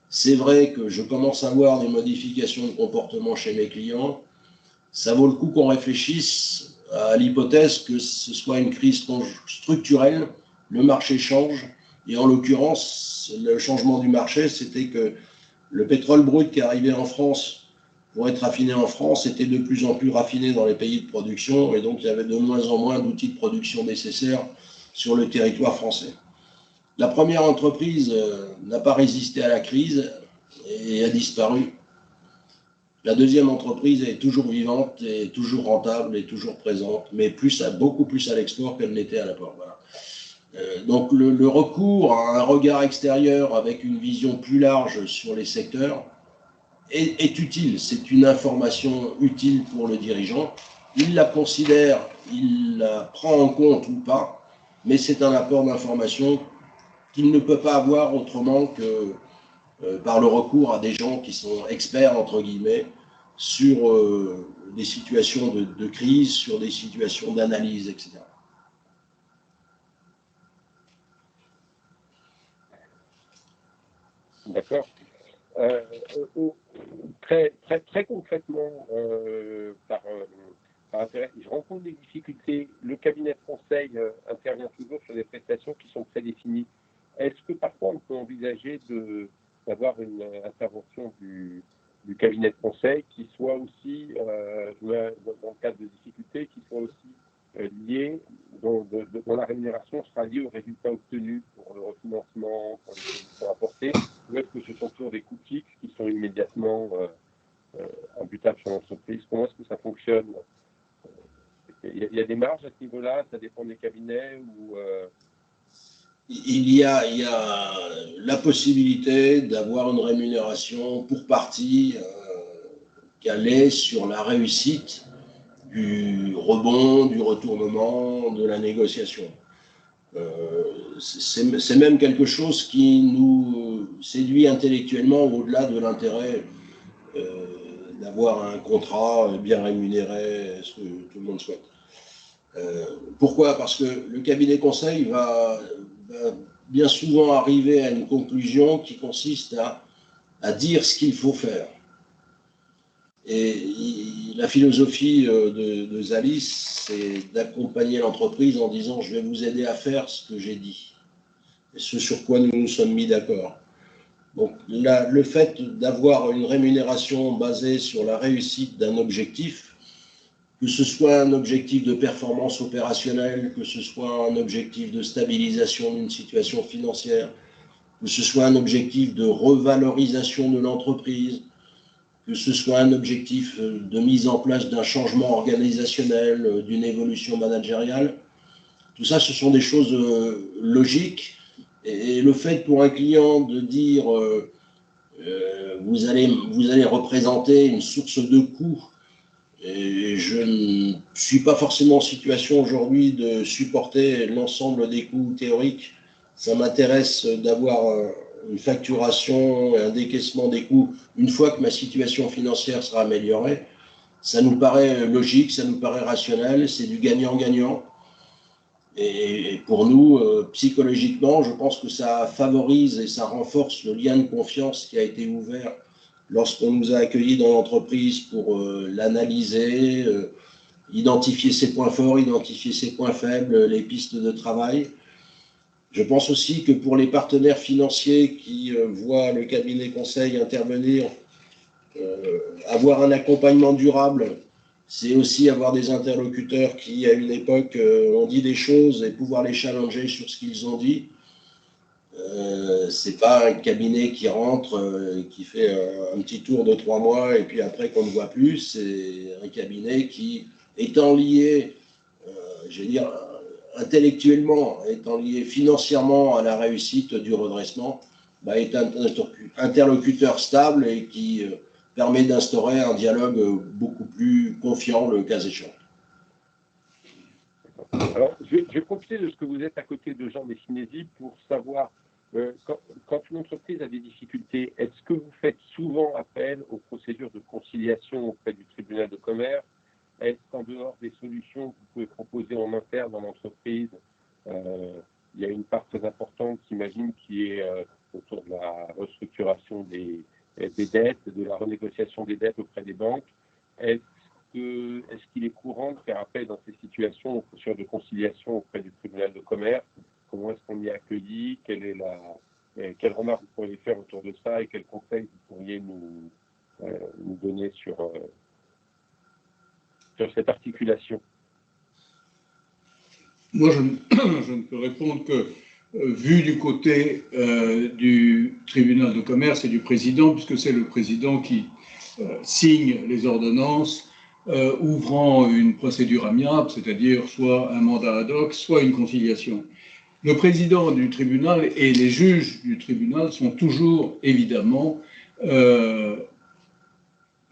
C'est vrai que je commence à voir des modifications de comportement chez mes clients. Ça vaut le coup qu'on réfléchisse à l'hypothèse que ce soit une crise structurelle, le marché change, et en l'occurrence, le changement du marché, c'était que le pétrole brut qui arrivait en France pour être raffiné en France était de plus en plus raffiné dans les pays de production, et donc il y avait de moins en moins d'outils de production nécessaires sur le territoire français. La première entreprise n'a pas résisté à la crise et a disparu. La deuxième entreprise est toujours vivante, est toujours rentable, est toujours présente, mais beaucoup plus à l'export qu'elle n'était à l'apport. Voilà. Donc le recours à un regard extérieur avec une vision plus large sur les secteurs est utile. C'est une information utile pour le dirigeant. Il la considère, il la prend en compte ou pas, mais c'est un apport d'information qu'il ne peut pas avoir autrement que par le recours à des gens qui sont experts, entre guillemets, sur des situations de crise, sur des situations d'analyse, etc. D'accord. Très concrètement, par intérêt, je rencontre des difficultés. Le cabinet de conseil intervient toujours sur des prestations qui sont prédéfinies. Est-ce que parfois on peut envisager d'avoir une intervention du cabinet de conseil qui soit aussi, dans le cadre de difficultés, qui soit aussi liée, dont la rémunération sera liée aux résultats obtenus pour le refinancement, pour les solutions apportées, ou est-ce que ce sont toujours des coûts fixes qui sont immédiatement imputables sur l'entreprise? Comment est-ce que ça fonctionne? Il y a des marges à ce niveau-là, ça dépend des cabinets ou Il y a la possibilité d'avoir une rémunération pour partie calée sur la réussite du rebond, du retournement, de la négociation. C'est même quelque chose qui nous séduit intellectuellement au-delà de l'intérêt d'avoir un contrat bien rémunéré, ce que tout le monde souhaite. Pourquoi? Parce que le cabinet conseil va bien souvent arriver à une conclusion qui consiste à dire ce qu'il faut faire. Et la philosophie de Zalis, c'est d'accompagner l'entreprise en disant « je vais vous aider à faire ce que j'ai dit » et ce sur quoi nous nous sommes mis d'accord. Donc là, le fait d'avoir une rémunération basée sur la réussite d'un objectif, que ce soit un objectif de performance opérationnelle, que ce soit un objectif de stabilisation d'une situation financière, que ce soit un objectif de revalorisation de l'entreprise, que ce soit un objectif de mise en place d'un changement organisationnel, d'une évolution managériale. Tout ça, ce sont des choses logiques. Et le fait pour un client de dire vous allez représenter une source de coûts, et je ne suis pas forcément en situation aujourd'hui de supporter l'ensemble des coûts théoriques. Ça m'intéresse d'avoir une facturation, un décaissement des coûts une fois que ma situation financière sera améliorée. Ça nous paraît logique, ça nous paraît rationnel, c'est du gagnant-gagnant. Et pour nous, psychologiquement, je pense que ça favorise et ça renforce le lien de confiance qui a été ouvert lorsqu'on nous a accueillis dans l'entreprise pour l'analyser, identifier ses points forts, identifier ses points faibles, les pistes de travail. Je pense aussi que pour les partenaires financiers qui voient le cabinet conseil intervenir, avoir un accompagnement durable, c'est aussi avoir des interlocuteurs qui, à une époque, ont dit des choses et pouvoir les challenger sur ce qu'ils ont dit. C'est pas un cabinet qui rentre, qui fait un petit tour de 3 mois et puis après qu'on ne voit plus. C'est un cabinet qui, étant lié, je veux dire, intellectuellement, étant lié financièrement à la réussite du redressement, est un interlocuteur stable et qui permet d'instaurer un dialogue beaucoup plus confiant le cas échéant. Alors, je vais profiter de ce que vous êtes à côté de Jean Messinesi pour savoir, quand une entreprise a des difficultés, est-ce que vous faites souvent appel aux procédures de conciliation auprès du tribunal de commerce? Est-ce qu'en dehors des solutions que vous pouvez gestion des dettes auprès des banques. Est-ce qu'il est courant de faire appel dans ces situations aux procédures de conciliation auprès du tribunal de commerce? Comment est-ce qu'on y est accueilli? Quelles remarques vous pourriez faire autour de ça et quels conseils vous pourriez nous donner sur cette articulation? Moi, je ne peux répondre que vu du côté du tribunal de commerce et du président, puisque c'est le président qui signe les ordonnances ouvrant une procédure amiable, c'est-à-dire soit un mandat ad hoc, soit une conciliation. Le président du tribunal et les juges du tribunal sont toujours, évidemment, je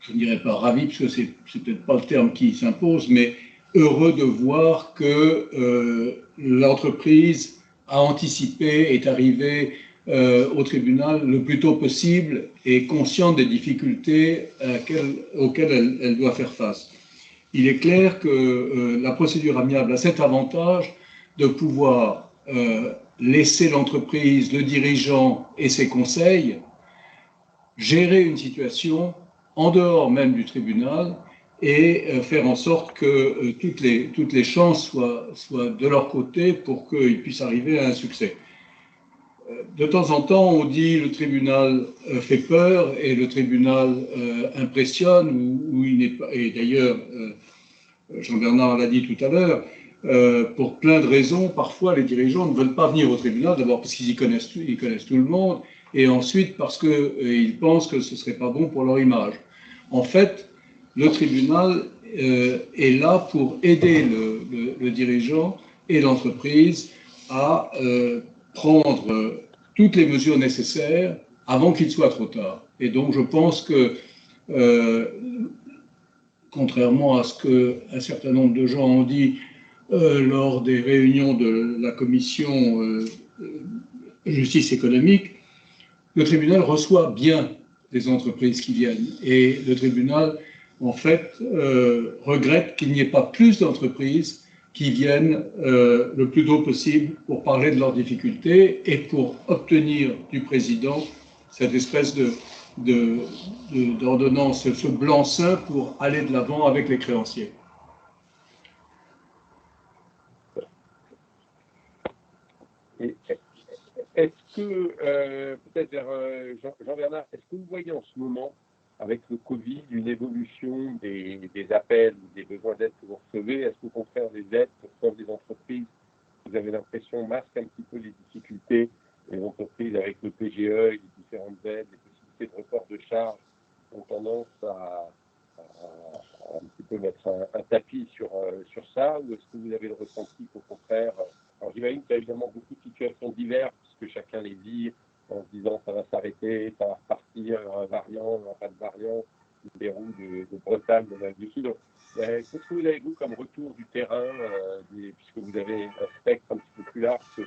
ne dirais pas ravis, parce que c'est peut-être pas le terme qui s'impose, mais heureux de voir que l'entreprise a anticipé, est arrivée au tribunal le plus tôt possible et consciente des difficultés auxquelles elle doit faire face. Il est clair que la procédure amiable a cet avantage de pouvoir laisser l'entreprise, le dirigeant et ses conseils gérer une situation en dehors même du tribunal et faire en sorte que toutes les chances soient de leur côté pour qu'ils puissent arriver à un succès. De temps en temps, on dit le tribunal fait peur et le tribunal impressionne, ou il n'est pas. Et d'ailleurs, Jean-Bernard l'a dit tout à l'heure, pour plein de raisons, parfois les dirigeants ne veulent pas venir au tribunal, d'abord parce qu'ils connaissent tout le monde, et ensuite parce qu'ils pensent que ce ne serait pas bon pour leur image. En fait, le tribunal est là pour aider le dirigeant et l'entreprise à prendre toutes les mesures nécessaires avant qu'il soit trop tard. Et donc, je pense que, contrairement à ce qu'un certain nombre de gens ont dit lors des réunions de la commission justice économique, le tribunal reçoit bien des entreprises qui viennent. Et le tribunal, en fait, regrette qu'il n'y ait pas plus d'entreprises qui viennent le plus tôt possible pour parler de leurs difficultés et pour obtenir du président cette espèce d'ordonnance, ce blanc-seing pour aller de l'avant avec les créanciers. Est-ce que, peut-être vers Jean-Bernard, est-ce que vous voyez en ce moment, avec le Covid, une évolution des appels ou des besoins d'aide que vous recevez? Est-ce qu'au contraire, les aides pour des entreprises, vous avez l'impression, masquent un petit peu les difficultés des entreprises avec le PGE, les différentes aides, les possibilités de report de charges ont tendance à un petit peu mettre un tapis sur ça? Ou est-ce que vous avez le ressenti qu'au contraire, alors j'imagine qu'il y a évidemment beaucoup de situations diverses, puisque chacun les vit en se disant ça va s'arrêter, ça va repartir, un variant, pas de variant, des roues de Bretagne, de l'Alpe du Sud. Qu'est-ce que vous avez, vous, comme retour du terrain, puisque vous avez un spectre un petit peu plus large que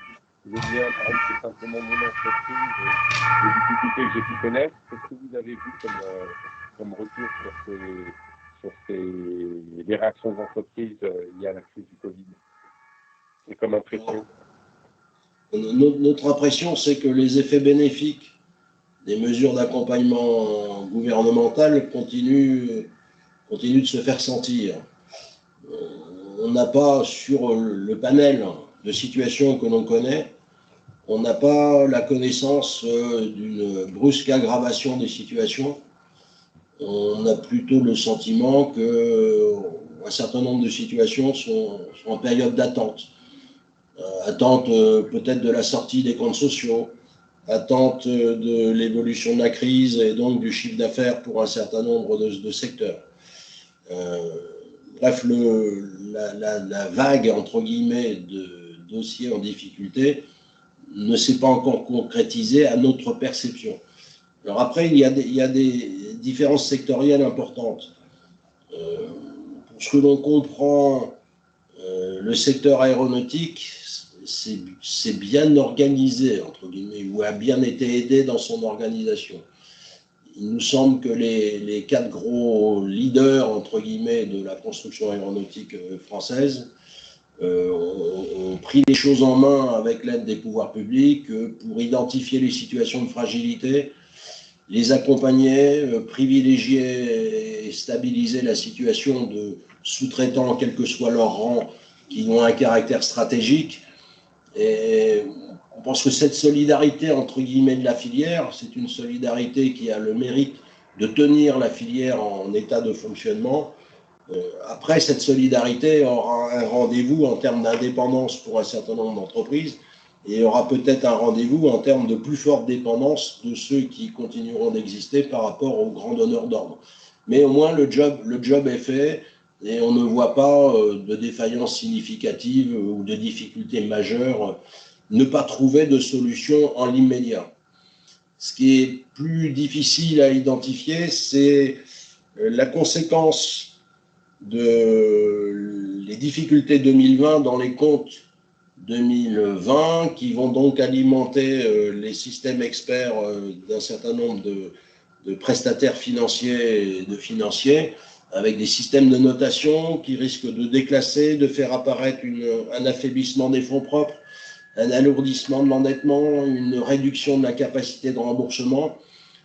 le mien, par exemple, c'est simplement mon entreprise, les difficultés que j'ai pu connaître. Qu'est-ce que vous avez vu comme retour sur les réactions des entreprises liées à la crise du Covid et comme impression? Notre impression, c'est que les effets bénéfiques des mesures d'accompagnement gouvernemental continuent de se faire sentir. On n'a pas, sur le panel de situations que l'on connaît, on n'a pas la connaissance d'une brusque aggravation des situations. On a plutôt le sentiment qu'un certain nombre de situations sont en période d'attente. Attente peut-être de la sortie des comptes sociaux, attente de l'évolution de la crise et donc du chiffre d'affaires pour un certain nombre de secteurs. Bref, la vague, entre guillemets, de dossiers en difficulté ne s'est pas encore concrétisée à notre perception. Alors après, il y a des différences sectorielles importantes. Pour ce que l'on comprend, le secteur aéronautique, c'est bien organisé, entre guillemets, ou a bien été aidé dans son organisation. Il nous semble que les 4 gros leaders, entre guillemets, de la construction aéronautique française ont pris les choses en main avec l'aide des pouvoirs publics pour identifier les situations de fragilité les accompagner, privilégier et stabiliser la situation de sous-traitants, quel que soit leur rang, qui ont un caractère stratégique. Et on pense que cette solidarité, entre guillemets, de la filière, c'est une solidarité qui a le mérite de tenir la filière en état de fonctionnement. Après, cette solidarité aura un rendez-vous en termes d'indépendance pour un certain nombre d'entreprises et aura peut-être un rendez-vous en termes de plus forte dépendance de ceux qui continueront d'exister par rapport aux grands donneurs d'ordre. Mais au moins, le job est fait et on ne voit pas de défaillance significative ou de difficultés majeures, ne pas trouver de solution en l'immédiat. Ce qui est plus difficile à identifier, c'est la conséquence les difficultés 2020 dans les comptes 2020 qui vont donc alimenter les systèmes experts d'un certain nombre de prestataires financiers et de financiers avec des systèmes de notation qui risquent de déclasser, de faire apparaître un affaiblissement des fonds propres, un alourdissement de l'endettement, une réduction de la capacité de remboursement.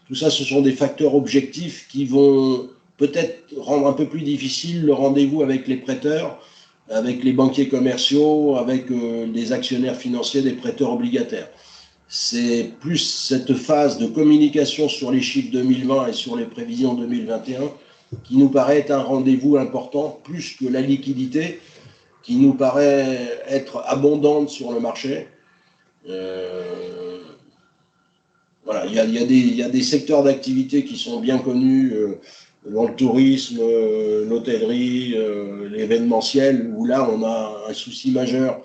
Tout ça, ce sont des facteurs objectifs qui vont peut-être rendre un peu plus difficile le rendez-vous avec les prêteurs, avec les banquiers commerciaux, avec les actionnaires financiers des prêteurs obligataires. C'est plus cette phase de communication sur les chiffres 2020 et sur les prévisions 2021 qui nous paraît être un rendez-vous important, plus que la liquidité, qui nous paraît être abondante sur le marché. Voilà, il y a des secteurs d'activité qui sont bien connus dans le tourisme, l'hôtellerie, l'événementiel, où là, on a un souci majeur.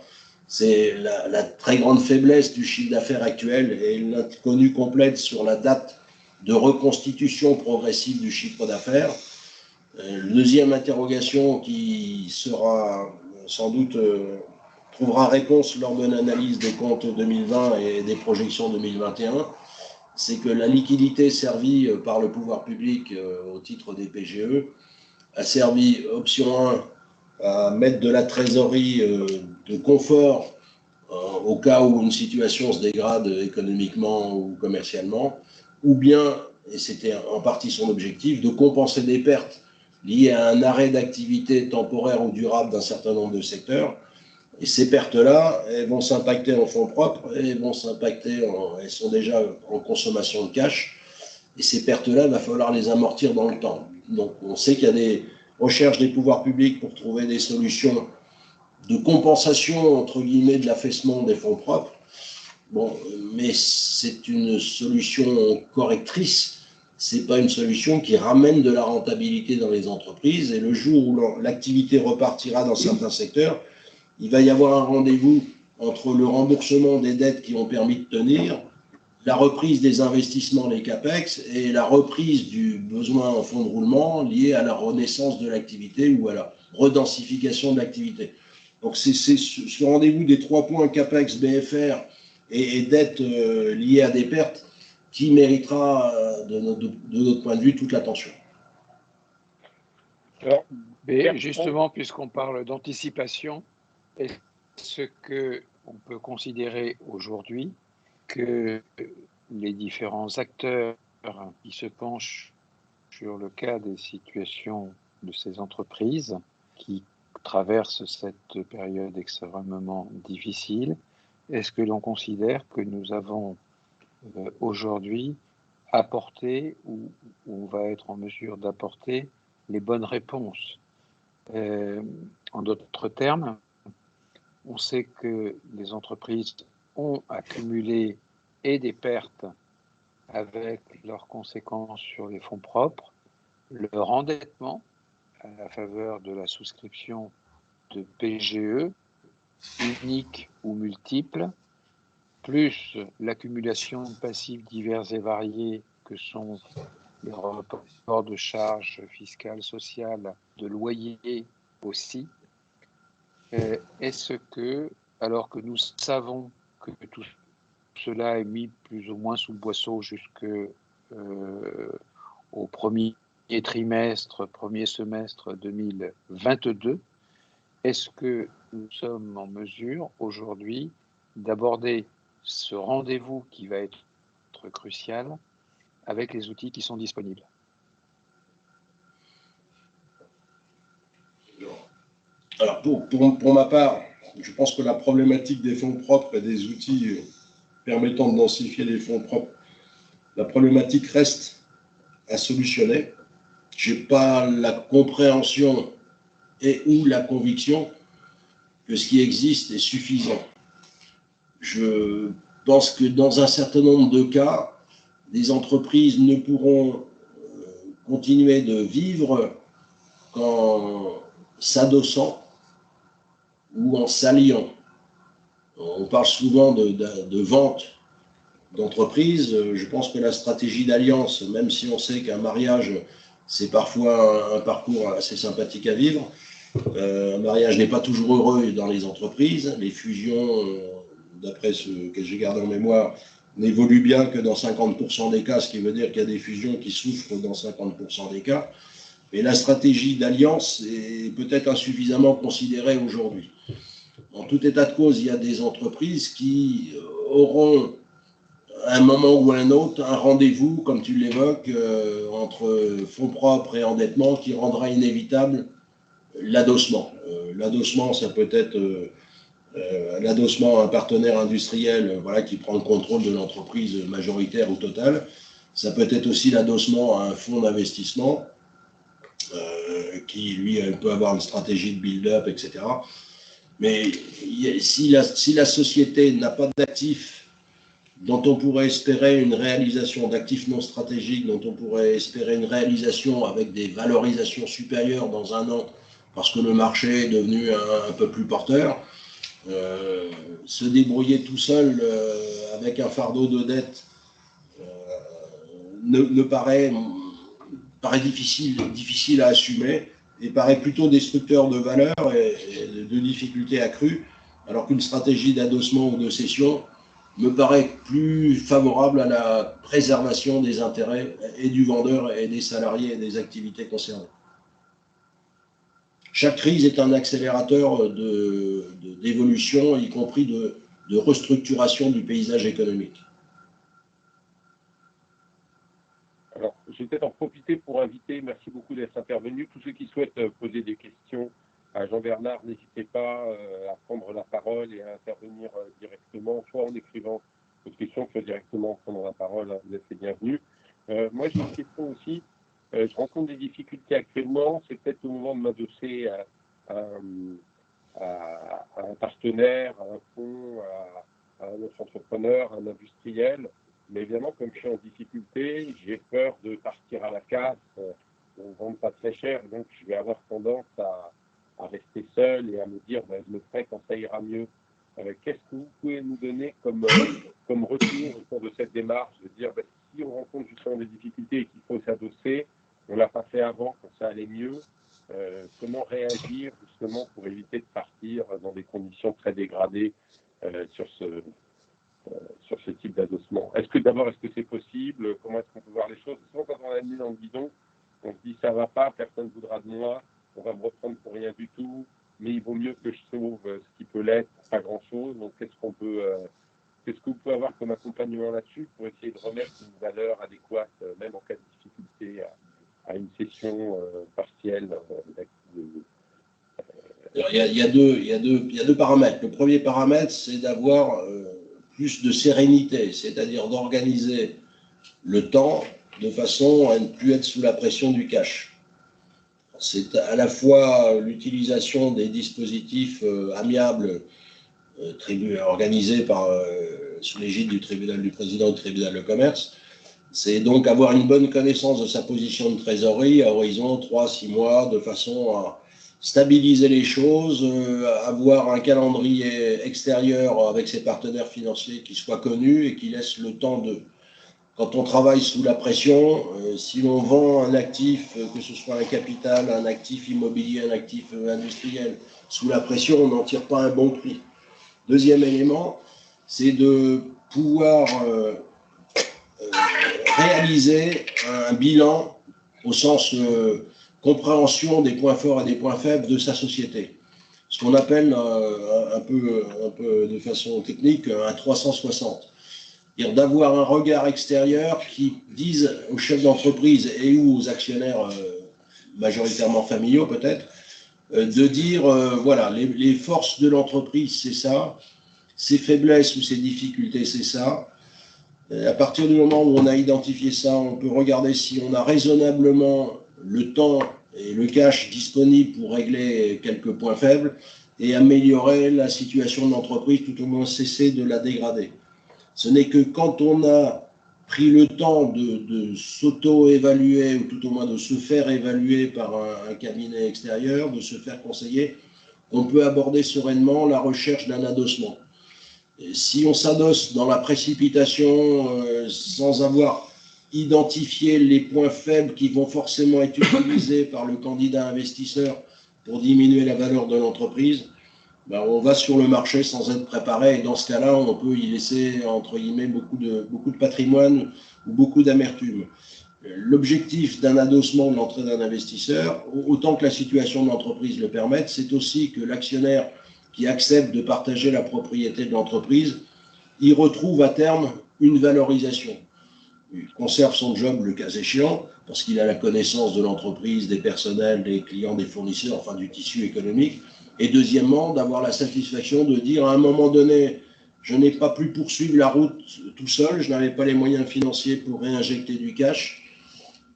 C'est la très grande faiblesse du chiffre d'affaires actuel et l'inconnue complète sur la date de reconstitution progressive du chiffre d'affaires. Deuxième interrogation qui sera sans doute trouvera réponse lors de l'analyse des comptes 2020 et des projections 2021. C'est que la liquidité servie par le pouvoir public au titre des PGE a servi, option 1, à mettre de la trésorerie de confort au cas où une situation se dégrade économiquement ou commercialement, ou bien, et c'était en partie son objectif, de compenser des pertes liées à un arrêt d'activité temporaire ou durable d'un certain nombre de secteurs. Et ces pertes-là, elles vont s'impacter en fonds propres, elles sont déjà en consommation de cash. Et ces pertes-là, il va falloir les amortir dans le temps. Donc, on sait qu'il y a des recherches des pouvoirs publics pour trouver des solutions de compensation, entre guillemets, de l'affaissement des fonds propres. Bon, mais c'est une solution correctrice. C'est pas une solution qui ramène de la rentabilité dans les entreprises. Et le jour où l'activité repartira dans certains secteurs, il va y avoir un rendez-vous entre le remboursement des dettes qui ont permis de tenir, la reprise des investissements, les CAPEX, et la reprise du besoin en fonds de roulement lié à la renaissance de l'activité ou à la redensification de l'activité. Donc c'est ce rendez-vous des 3 points CAPEX, BFR et dettes liées à des pertes qui méritera de notre point de vue toute l'attention. Alors, mais justement, puisqu'on parle d'anticipation, est-ce qu'on peut considérer aujourd'hui que les différents acteurs qui se penchent sur le cas des situations de ces entreprises qui traversent cette période extrêmement difficile, est-ce que l'on considère que nous avons aujourd'hui apporté ou on va être en mesure d'apporter les bonnes réponses? En d'autres termes, on sait que les entreprises ont accumulé et des pertes avec leurs conséquences sur les fonds propres, leur endettement à la faveur de la souscription de PGE, unique ou multiple, plus l'accumulation de passifs divers et variés que sont les reports de charges fiscales, sociales, de loyers aussi. Est-ce que, alors que nous savons que tout cela est mis plus ou moins sous le boisseau jusqu'au premier semestre 2022, est-ce que nous sommes en mesure aujourd'hui d'aborder ce rendez-vous qui va être crucial avec les outils qui sont disponibles. Alors, pour ma part, je pense que la problématique des fonds propres et des outils permettant de densifier les fonds propres, la problématique reste à solutionner. Je n'ai pas la compréhension et ou la conviction que ce qui existe est suffisant. Je pense que dans un certain nombre de cas, des entreprises ne pourront continuer de vivre qu'en s'adossant ou en s'alliant. On parle souvent de vente d'entreprise. Je pense que la stratégie d'alliance, même si on sait qu'un mariage, c'est parfois un parcours assez sympathique à vivre, un mariage n'est pas toujours heureux dans les entreprises. Les fusions, d'après ce que j'ai gardé en mémoire, n'évoluent bien que dans 50% des cas, ce qui veut dire qu'il y a des fusions qui souffrent dans 50% des cas. Mais la stratégie d'alliance est peut-être insuffisamment considérée aujourd'hui. En tout état de cause, il y a des entreprises qui auront, à un moment ou à un autre, un rendez-vous, comme tu l'évoques, entre fonds propres et endettement qui rendra inévitable l'adossement. L'adossement, ça peut être l'adossement à un partenaire industriel qui prend le contrôle de l'entreprise majoritaire ou totale. Ça peut être aussi l'adossement à un fonds d'investissement qui, lui, peut avoir une stratégie de build-up, etc. Mais si la société n'a pas d'actifs dont on pourrait espérer une réalisation, d'actifs non stratégiques, dont on pourrait espérer une réalisation avec des valorisations supérieures dans un an, parce que le marché est devenu un peu plus porteur, se débrouiller tout seul avec un fardeau de dette paraît difficile à assumer et paraît plutôt destructeur de valeur et de difficultés accrues, alors qu'une stratégie d'adossement ou de cession me paraît plus favorable à la préservation des intérêts et du vendeur et des salariés et des activités concernées. Chaque crise est un accélérateur d'évolution, y compris de restructuration du paysage économique. Alors, je vais peut-être en profiter pour inviter, merci beaucoup d'être intervenu, tous ceux qui souhaitent poser des questions à Jean-Bernard, n'hésitez pas à prendre la parole et à intervenir directement, soit en écrivant vos questions, soit directement en prenant la parole, vous êtes les bienvenus. Moi, j'ai une question aussi. Je rencontre des difficultés actuellement, c'est peut-être au moment de m'adosser à un partenaire, à un fonds, à un autre entrepreneur, à un industriel. Mais évidemment, comme je suis en difficulté, j'ai peur de partir à la casse, on ne vend pas très cher, donc je vais avoir tendance à rester seul et à me dire je le ferai quand ça ira mieux. Qu'est-ce que vous pouvez nous donner comme retour au cours de cette démarche, de dire si on rencontre justement des difficultés et qu'il faut s'adosser, on ne l'a pas fait avant quand ça allait mieux, comment réagir justement pour éviter de partir dans des conditions très dégradées sur ce type d'adossement. Est-ce que c'est possible? Comment est-ce qu'on peut voir les choses? Souvent quand on a mis dans le guidon, on se dit ça va pas, personne ne voudra de moi, on va me reprendre pour rien du tout, mais il vaut mieux que je sauve ce qui peut l'être pour pas grand-chose. Donc qu'est-ce que vous pouvez avoir comme accompagnement là-dessus pour essayer de remettre une valeur adéquate, même en cas de difficulté, à une session partielle Alors, il y a deux paramètres. Le premier paramètre, c'est d'avoir plus de sérénité, c'est-à-dire d'organiser le temps de façon à ne plus être sous la pression du cash. C'est à la fois l'utilisation des dispositifs amiables organisés sous l'égide du président du tribunal de commerce. C'est donc avoir une bonne connaissance de sa position de trésorerie à horizon 3-6 mois, de façon à stabiliser les choses, avoir un calendrier extérieur avec ses partenaires financiers qui soit connu et qui laisse le temps de... Quand on travaille sous la pression, si l'on vend un actif, que ce soit un capital, un actif immobilier, un actif industriel, sous la pression, on n'en tire pas un bon prix. Deuxième élément, c'est de pouvoir réaliser un bilan au sens compréhension des points forts et des points faibles de sa société. Ce qu'on appelle un peu de façon technique un 360. d'avoir un regard extérieur qui dise aux chefs d'entreprise et ou aux actionnaires majoritairement familiaux peut-être, de dire, voilà, les forces de l'entreprise, c'est ça, ses faiblesses ou ses difficultés, c'est ça. À partir du moment où on a identifié ça, on peut regarder si on a raisonnablement le temps et le cash disponible pour régler quelques points faibles et améliorer la situation de l'entreprise, tout au moins cesser de la dégrader. Ce n'est que quand on a pris le temps de s'auto-évaluer, ou tout au moins de se faire évaluer par un cabinet extérieur, de se faire conseiller, on peut aborder sereinement la recherche d'un adossement. Et si on s'adosse dans la précipitation, sans avoir identifié les points faibles qui vont forcément être utilisés par le candidat investisseur pour diminuer la valeur de l'entreprise, ben on va sur le marché sans être préparé. Et dans ce cas-là, on peut y laisser, entre guillemets, beaucoup de patrimoine ou beaucoup d'amertume. L'objectif d'un adossement de l'entrée d'un investisseur, autant que la situation de l'entreprise le permette, c'est aussi que l'actionnaire qui accepte de partager la propriété de l'entreprise y retrouve à terme une valorisation. Il conserve son job le cas échéant, parce qu'il a la connaissance de l'entreprise, des personnels, des clients, des fournisseurs, enfin du tissu économique. Et deuxièmement, d'avoir la satisfaction de dire à un moment donné, je n'ai pas pu poursuivre la route tout seul, je n'avais pas les moyens financiers pour réinjecter du cash.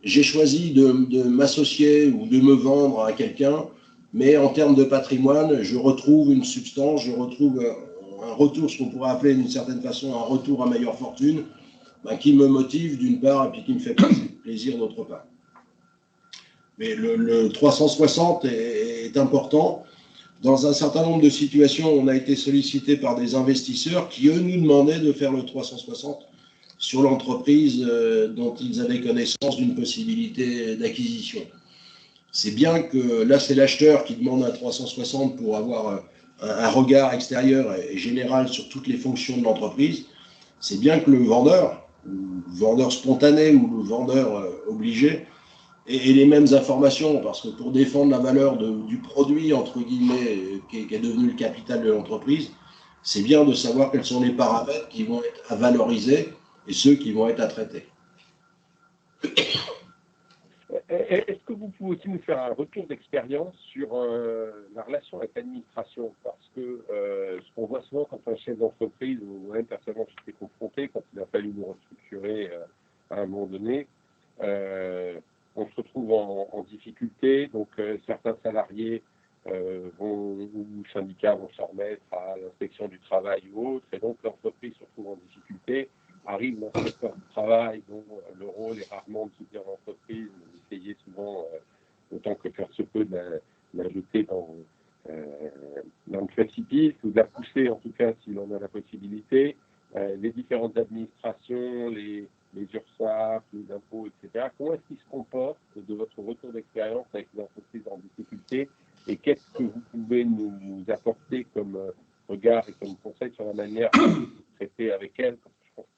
J'ai choisi de m'associer ou de me vendre à quelqu'un, mais en termes de patrimoine, je retrouve une substance, je retrouve un retour, ce qu'on pourrait appeler d'une certaine façon un retour à meilleure fortune, qui me motive d'une part et puis qui me fait plaisir d'autre part. Mais le 360 est important. Dans un certain nombre de situations, on a été sollicité par des investisseurs qui, eux, nous demandaient de faire le 360 sur l'entreprise dont ils avaient connaissance d'une possibilité d'acquisition. C'est bien que là, c'est l'acheteur qui demande un 360 pour avoir un regard extérieur et général sur toutes les fonctions de l'entreprise. C'est bien que le vendeur spontané ou le vendeur obligé, ait les mêmes informations, parce que pour défendre la valeur du produit, entre guillemets, qui est devenu le capital de l'entreprise, c'est bien de savoir quels sont les paramètres qui vont être à valoriser et ceux qui vont être à traiter. Est-ce que vous pouvez aussi nous faire un retour d'expérience sur la relation avec l'administration? Parce que ce qu'on voit souvent quand un chef d'entreprise, ou même personnellement j'étais confronté quand il a fallu nous restructurer à un moment donné, on se retrouve en difficulté, donc certains salariés ou syndicats vont s'en remettre à l'inspection du travail ou autre, et donc l'entreprise se retrouve en difficulté. Arrive l'inspecteur du travail dont le rôle est rarement de soutenir l'entreprise, mais d'essayer souvent, autant que faire se peut, de la jeter dans le précipice, ou de la pousser en tout cas s'il en a la possibilité. Les différentes administrations, les URSSAF, les impôts, etc. Comment est-ce qu'ils se comportent de votre retour d'expérience avec les entreprises en difficulté, et qu'est-ce que vous pouvez nous apporter comme regard et comme conseil sur la manière de traiter avec elles? Parce que je pense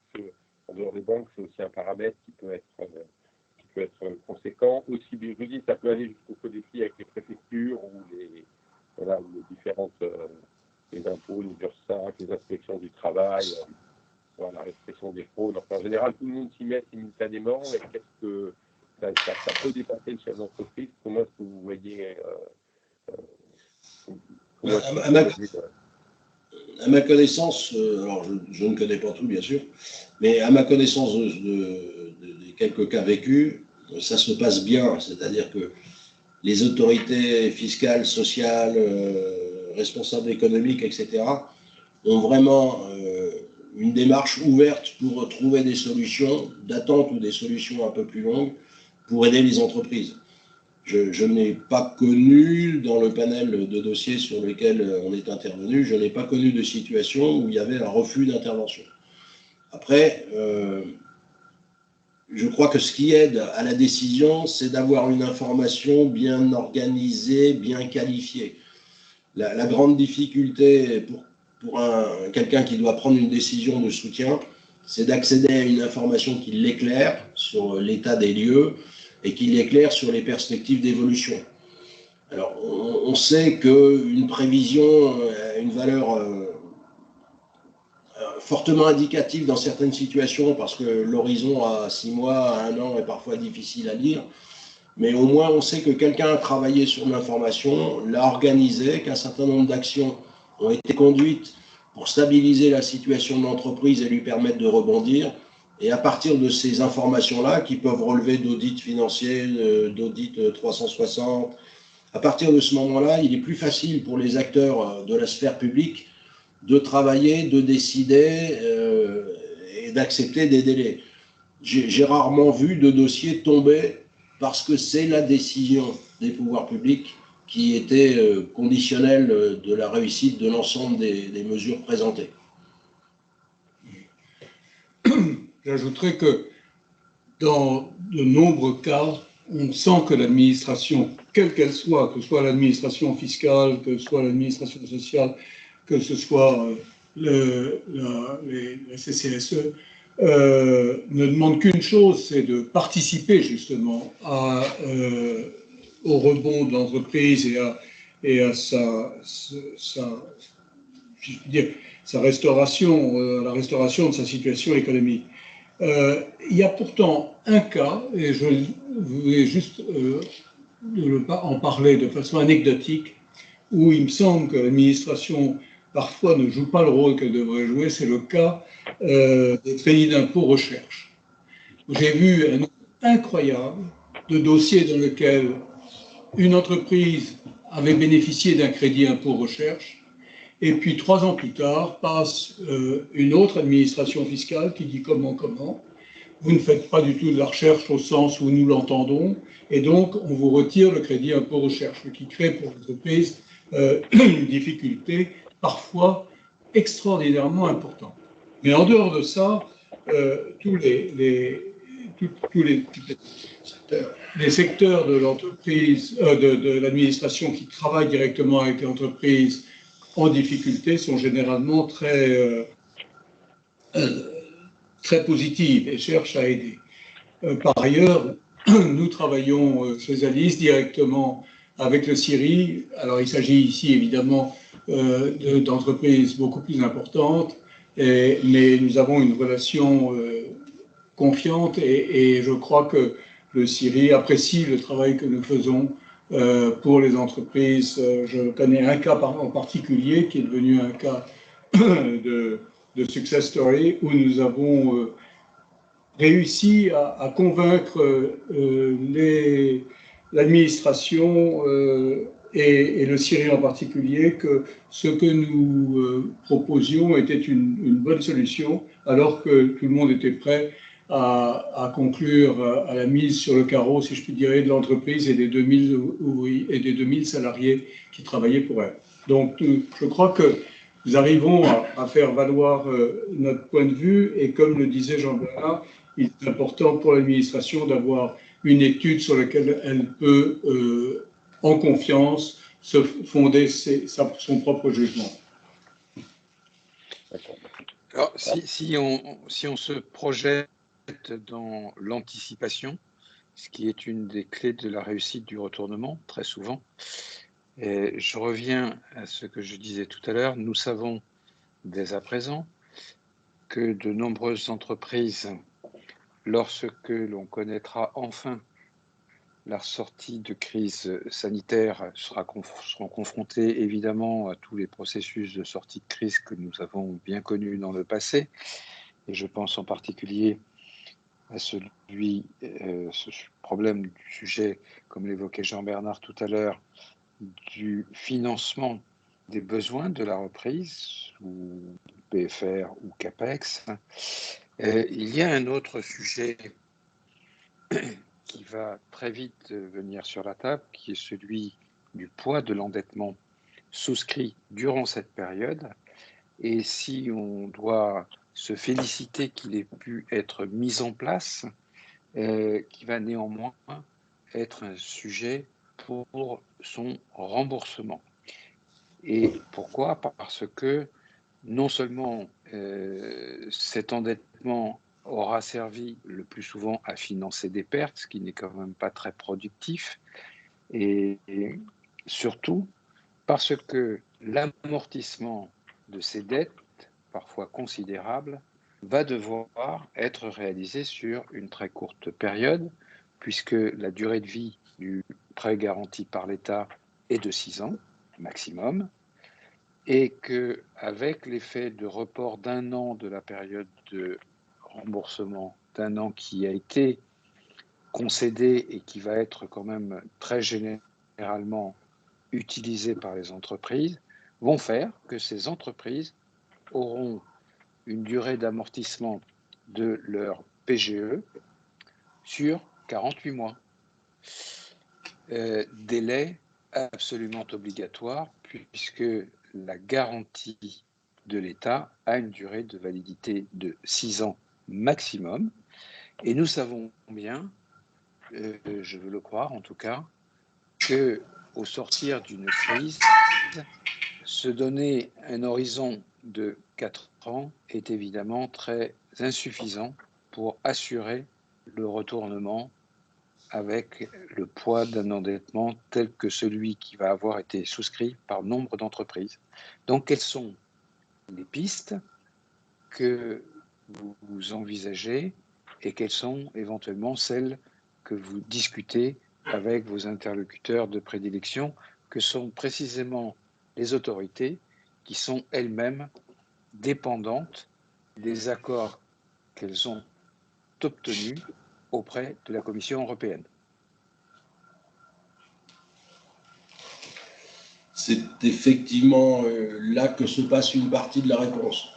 qu'en dehors des banques, c'est aussi un paramètre qui peut être conséquent. Aussi, je vous dis, ça peut aller jusqu'au défi avec les préfectures ou les différentes les impôts, les URSSAF, les inspections du travail, la répression des fraudes. Enfin, en général, tout le monde s'y met simultanément. Et qu'est-ce que ça peut dépasser le chef d'entreprise? Comment est-ce que vous voyez à ma connaissance, alors je ne connais pas tout bien sûr, mais à ma connaissance des quelques cas vécus, ça se passe bien. C'est-à-dire que les autorités fiscales, sociales, responsables économiques, etc., ont vraiment une démarche ouverte pour trouver des solutions d'attente ou des solutions un peu plus longues pour aider les entreprises. Je n'ai pas connu, dans le panel de dossiers sur lesquels on est intervenu, je n'ai pas connu de situation où il y avait un refus d'intervention. Après, je crois que ce qui aide à la décision, c'est d'avoir une information bien organisée, bien qualifiée. La grande difficulté pour quelqu'un qui doit prendre une décision de soutien, c'est d'accéder à une information qui l'éclaire sur l'état des lieux et qui l'éclaire sur les perspectives d'évolution. Alors, on sait qu'une prévision a une valeur fortement indicatif dans certaines situations parce que l'horizon à 6 mois, à 1 an est parfois difficile à lire. Mais au moins, on sait que quelqu'un a travaillé sur l'information, l'a organisé, qu'un certain nombre d'actions ont été conduites pour stabiliser la situation de l'entreprise et lui permettre de rebondir. Et à partir de ces informations-là, qui peuvent relever d'audits financiers, d'audits 360, à partir de ce moment-là, il est plus facile pour les acteurs de la sphère publique de travailler, de décider et d'accepter des délais. J'ai rarement vu de dossier tomber parce que c'est la décision des pouvoirs publics qui était conditionnelle de la réussite de l'ensemble des mesures présentées. J'ajouterais que dans de nombreux cas, on sent que l'administration, quelle qu'elle soit, que ce soit l'administration fiscale, que ce soit l'administration sociale, que ce soit les CCSE, ne demande qu'une chose, c'est de participer justement au rebond de l'entreprise et à sa restauration, la restauration de sa situation économique. Il y a pourtant un cas, et je voulais juste en parler de façon anecdotique, où il me semble que l'administration parfois ne joue pas le rôle qu'elle devrait jouer, c'est le cas des crédits d'impôt recherche. J'ai vu un nombre incroyable de dossiers dans lesquels une entreprise avait bénéficié d'un crédit impôt recherche, et puis 3 ans plus tard passe une autre administration fiscale qui dit comment, vous ne faites pas du tout de la recherche au sens où nous l'entendons, et donc on vous retire le crédit impôt recherche, ce qui crée pour l'entreprise une difficulté parfois extraordinairement importante. Mais en dehors de ça, tous les secteurs de l'entreprise, de l'administration qui travaillent directement avec l'entreprise en difficulté sont généralement très positifs et cherchent à aider. Par ailleurs, nous travaillons chez Alice directement avec le CIRI. Alors, il s'agit ici évidemment d'entreprises beaucoup plus importantes, mais nous avons une relation confiante et je crois que le CIRI apprécie le travail que nous faisons pour les entreprises. Je connais un cas en particulier qui est devenu un cas de success story où nous avons réussi à convaincre l'administration et le CIRI en particulier que ce que nous proposions était une bonne solution, alors que tout le monde était prêt à conclure à la mise sur le carreau, si je puis dire, de l'entreprise et des 2000 ouvriers et des 2000 salariés qui travaillaient pour elle. Donc, je crois que nous arrivons à faire valoir notre point de vue et comme le disait Jean-Bernard, il est important pour l'administration d'avoir une étude sur laquelle elle peut, en confiance, se fonder son propre jugement. Alors, si on se projette dans l'anticipation, ce qui est une des clés de la réussite du retournement, très souvent, et je reviens à ce que je disais tout à l'heure, nous savons dès à présent que de nombreuses entreprises, lorsque l'on connaîtra enfin la sortie de crise sanitaire, seront confrontées évidemment à tous les processus de sortie de crise que nous avons bien connus dans le passé. Et je pense en particulier à ce problème du sujet, comme l'évoquait Jean-Bernard tout à l'heure, du financement des besoins de la reprise, ou PFR ou CAPEX. Il y a un autre sujet qui va très vite venir sur la table, qui est celui du poids de l'endettement souscrit durant cette période. Et si on doit se féliciter qu'il ait pu être mis en place, qui va néanmoins être un sujet pour son remboursement. Et pourquoi ? Parce que non seulement cet endettement aura servi le plus souvent à financer des pertes, ce qui n'est quand même pas très productif, et surtout parce que l'amortissement de ces dettes parfois considérable, va devoir être réalisé sur une très courte période, puisque la durée de vie du prêt garanti par l'État est de 6 ans maximum, et qu'avec l'effet de report d'un an de la période de remboursement, d'un an qui a été concédé et qui va être quand même très généralement utilisé par les entreprises, vont faire que ces entreprises auront une durée d'amortissement de leur PGE sur 48 mois. Délai absolument obligatoire puisque la garantie de l'État a une durée de validité de 6 ans maximum. Et nous savons bien, je veux le croire en tout cas, qu'au sortir d'une crise, se donner un horizon de 4 ans est évidemment très insuffisant pour assurer le retournement avec le poids d'un endettement tel que celui qui va avoir été souscrit par nombre d'entreprises. Donc, quelles sont les pistes que vous envisagez et quelles sont éventuellement celles que vous discutez avec vos interlocuteurs de prédilection, que sont précisément les autorités qui sont elles-mêmes dépendantes des accords qu'elles ont obtenus auprès de la Commission européenne. C'est effectivement là que se passe une partie de la réponse.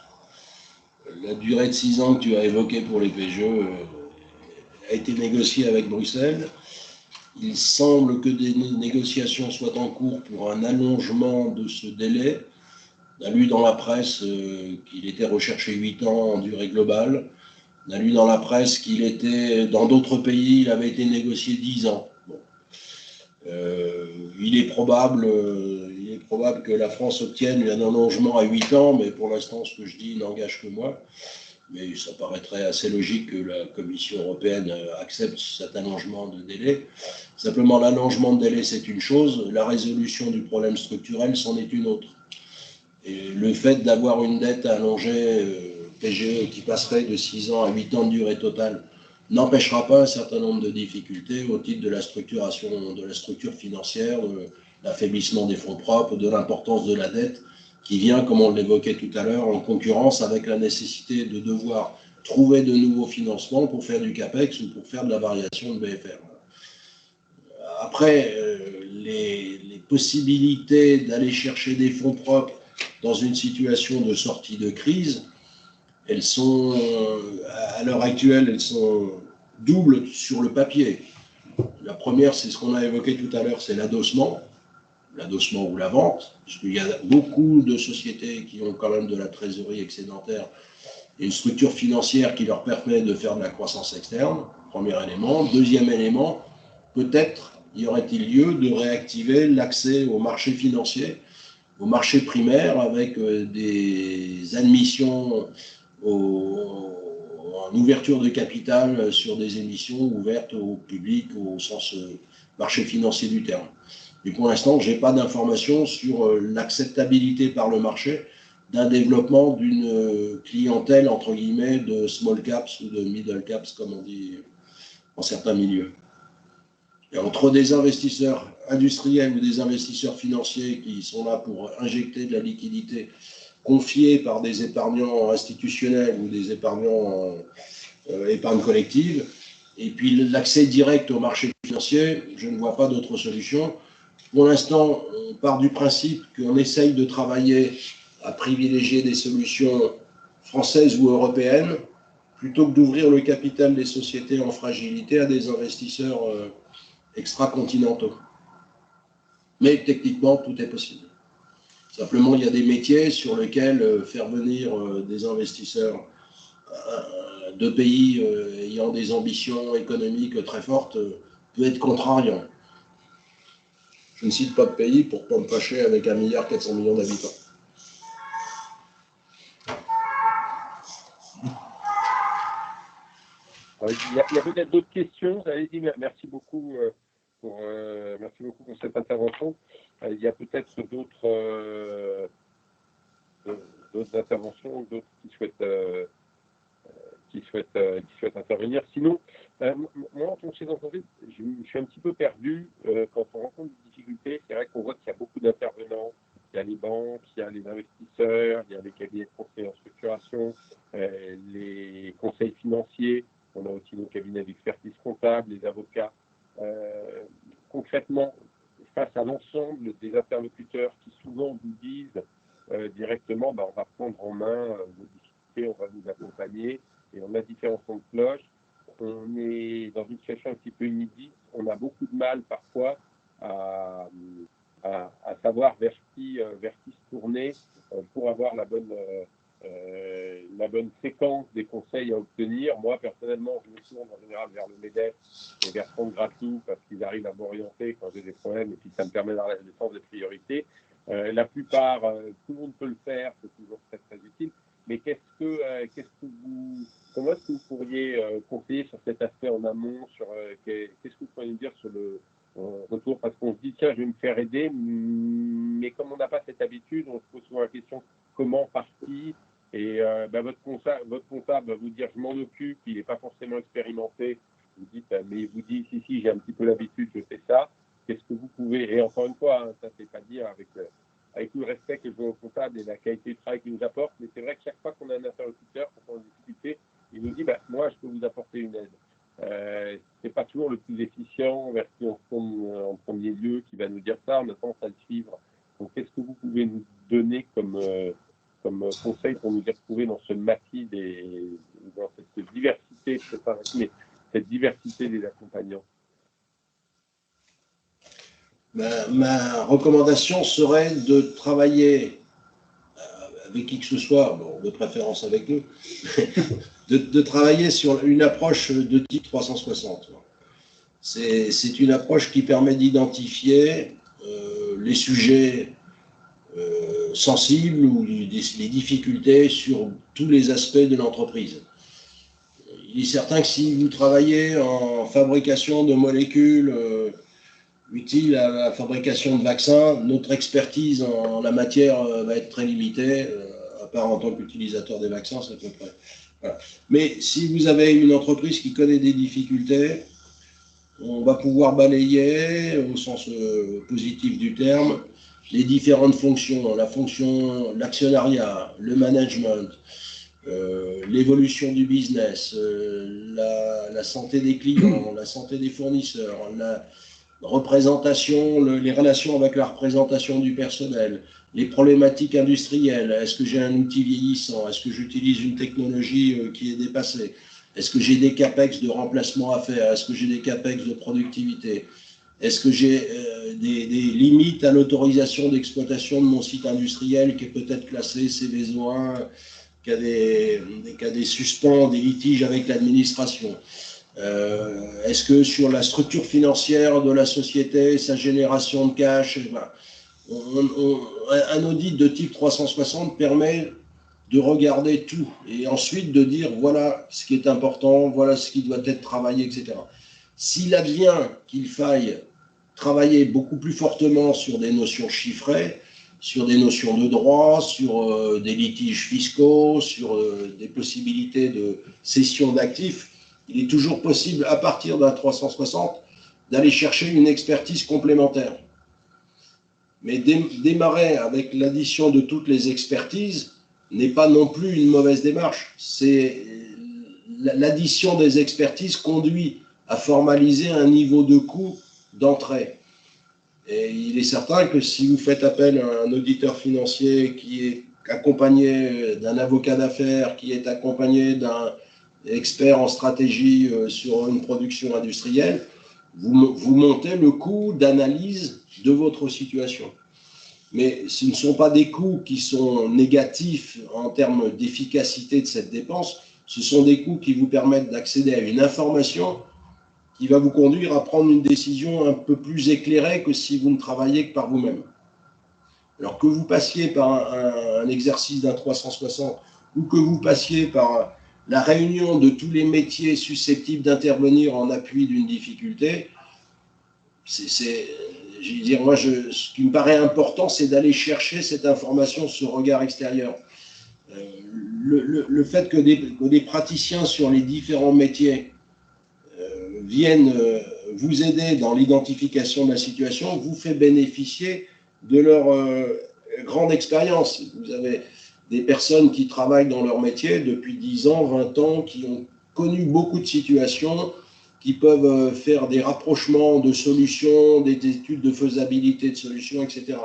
La durée de 6 ans que tu as évoquée pour les PGE a été négociée avec Bruxelles. Il semble que des négociations soient en cours pour un allongement de ce délai. On a lu dans la presse qu'il était recherché 8 ans en durée globale. On a lu dans la presse qu'il était, dans d'autres pays, il avait été négocié 10 ans. Bon. Il est probable que la France obtienne un allongement à 8 ans, mais pour l'instant, ce que je dis n'engage que moi. Mais ça paraîtrait assez logique que la Commission européenne accepte cet allongement de délai. Simplement, l'allongement de délai, c'est une chose, la résolution du problème structurel, c'en est une autre. Et le fait d'avoir une dette allongée PGE qui passerait de 6 ans à 8 ans de durée totale n'empêchera pas un certain nombre de difficultés au titre de la structuration, de la structure financière, de l'affaiblissement des fonds propres, de l'importance de la dette, qui vient, comme on l'évoquait tout à l'heure, en concurrence avec la nécessité de devoir trouver de nouveaux financements pour faire du CAPEX ou pour faire de la variation de BFR. Après, les possibilités d'aller chercher des fonds propres dans une situation de sortie de crise, elles sont, à l'heure actuelle, elles sont doubles sur le papier. La première, c'est ce qu'on a évoqué tout à l'heure, c'est l'adossement ou la vente, puisqu'il y a beaucoup de sociétés qui ont quand même de la trésorerie excédentaire et une structure financière qui leur permet de faire de la croissance externe, premier élément. Deuxième élément, peut-être y aurait-il lieu de réactiver l'accès au marché financier, au marché primaire, avec des admissions en ouverture de capital sur des émissions ouvertes au public au sens marché financier du terme. Mais pour l'instant, je n'ai pas d'informations sur l'acceptabilité par le marché d'un développement d'une clientèle, entre guillemets, de small caps ou de middle caps, comme on dit en certains milieux. Et entre des investisseurs industriels ou des investisseurs financiers qui sont là pour injecter de la liquidité confiée par des épargnants institutionnels ou des épargnants épargne collective, et puis l'accès direct au marché financier, je ne vois pas d'autre solution. Pour l'instant, on part du principe qu'on essaye de travailler à privilégier des solutions françaises ou européennes, plutôt que d'ouvrir le capital des sociétés en fragilité à des investisseurs extra-continentaux. Mais techniquement, tout est possible. Simplement, il y a des métiers sur lesquels faire venir des investisseurs de pays ayant des ambitions économiques très fortes peut être contrariant. Je ne cite pas de pays pour ne pas me fâcher avec 1,4 milliard d'habitants. Il y a peut-être d'autres questions. Allez-y, merci beaucoup pour cette intervention. Il y a peut-être d'autres d'autres interventions, d'autres qui souhaitent intervenir. Sinon, moi, en tant que chef d'entreprise, je suis un petit peu perdu quand on rencontre des difficultés. C'est vrai qu'on voit qu'il y a beaucoup d'intervenants. Il y a les banques, il y a les investisseurs, il y a les cabinets de conseil en structuration, les conseils financiers. On a aussi nos cabinets d'expertise comptable, les avocats. Concrètement, face à l'ensemble des interlocuteurs qui souvent vous disent directement, on va prendre en main vos difficultés, on va vous accompagner, et on a différents sons de cloche. On est dans une situation un petit peu inédite. On a beaucoup de mal parfois à savoir vers qui se tourner pour avoir la bonne séquence des conseils à obtenir. Moi, personnellement, je me tourne en général vers le MEDEF et vers Franck Gratou parce qu'ils arrivent à m'orienter quand j'ai des problèmes et puis ça me permet d'avoir la défense des priorités. La plupart, tout le monde peut le faire, c'est toujours très, très utile. Mais comment est-ce que vous pourriez conseiller sur cet aspect en amont, qu'est-ce que vous pourriez nous dire sur le retour, parce qu'on se dit tiens, je vais me faire aider, mais comme on n'a pas cette habitude, on se pose souvent la question comment, par qui, et votre comptable va vous dire je m'en occupe, il n'est pas forcément expérimenté, vous dites mais il vous dit si j'ai un petit peu l'habitude, je fais ça. Qu'est-ce que vous pouvez, et encore une fois, ça c'est pas dire avec tout le respect que je veux au comptable et la qualité du travail qu'il nous apporte, mais c'est vrai que chaque fois qu'on a un interlocuteur, quand on a une difficulté, il nous dit moi je peux vous apporter une aide. C'est pas toujours le plus efficient vers qui on se tourne en premier lieu qui va nous dire ça, on a tendance à le suivre. Donc qu'est-ce que vous pouvez nous donner comme conseil pour nous y retrouver dans ce maquis dans cette diversité, cette diversité des accompagnants? Ma recommandation serait de travailler avec qui que ce soit, de préférence avec eux, de travailler sur une approche de type 360. C'est une approche qui permet d'identifier les sujets sensibles ou les difficultés sur tous les aspects de l'entreprise. Il est certain que si vous travaillez en fabrication de molécules utiles à la fabrication de vaccins, notre expertise en la matière va être très limitée, à part en tant qu'utilisateur des vaccins, c'est à peu près. Voilà. Mais si vous avez une entreprise qui connaît des difficultés, on va pouvoir balayer, au sens positif du terme, les différentes fonctions, la fonction, l'actionnariat, le management, l'évolution du business, la santé des clients, la santé des fournisseurs, la représentation, les relations avec la représentation du personnel, les problématiques industrielles. Est-ce que j'ai un outil vieillissant? Est-ce que j'utilise une technologie qui est dépassée? Est-ce que j'ai des capex de remplacement à faire? Est-ce que j'ai des capex de productivité? Est-ce que j'ai des limites à l'autorisation d'exploitation de mon site industriel qui est peut-être classé CV1, qui a des suspens, des litiges avec l'administration? Est-ce que sur la structure financière de la société, sa génération de cash, un audit de type 360 permet de regarder tout et ensuite de dire voilà ce qui est important, voilà ce qui doit être travaillé, etc. S'il advient qu'il faille travailler beaucoup plus fortement sur des notions chiffrées, sur des notions de droit, sur des litiges fiscaux, sur des possibilités de cession d'actifs, il est toujours possible, à partir d'un 360, d'aller chercher une expertise complémentaire. Mais démarrer avec l'addition de toutes les expertises n'est pas non plus une mauvaise démarche. C'est l'addition des expertises conduit à formaliser un niveau de coût d'entrée. Et il est certain que si vous faites appel à un auditeur financier qui est accompagné d'un avocat d'affaires, qui est accompagné d'un expert en stratégie sur une production industrielle, vous montez le coût d'analyse de votre situation. Mais ce ne sont pas des coûts qui sont négatifs en termes d'efficacité de cette dépense, ce sont des coûts qui vous permettent d'accéder à une information qui va vous conduire à prendre une décision un peu plus éclairée que si vous ne travaillez que par vous-même. Alors que vous passiez par un exercice d'un 360 ou que vous passiez par la réunion de tous les métiers susceptibles d'intervenir en appui d'une difficulté, je veux dire, moi, ce qui me paraît important, c'est d'aller chercher cette information, ce regard extérieur. le fait que des praticiens sur les différents métiers viennent vous aider dans l'identification de la situation vous fait bénéficier de leur grande expérience. Vous avez des personnes qui travaillent dans leur métier depuis 10 ans, 20 ans, qui ont connu beaucoup de situations, qui peuvent faire des rapprochements de solutions, des études de faisabilité de solutions, etc.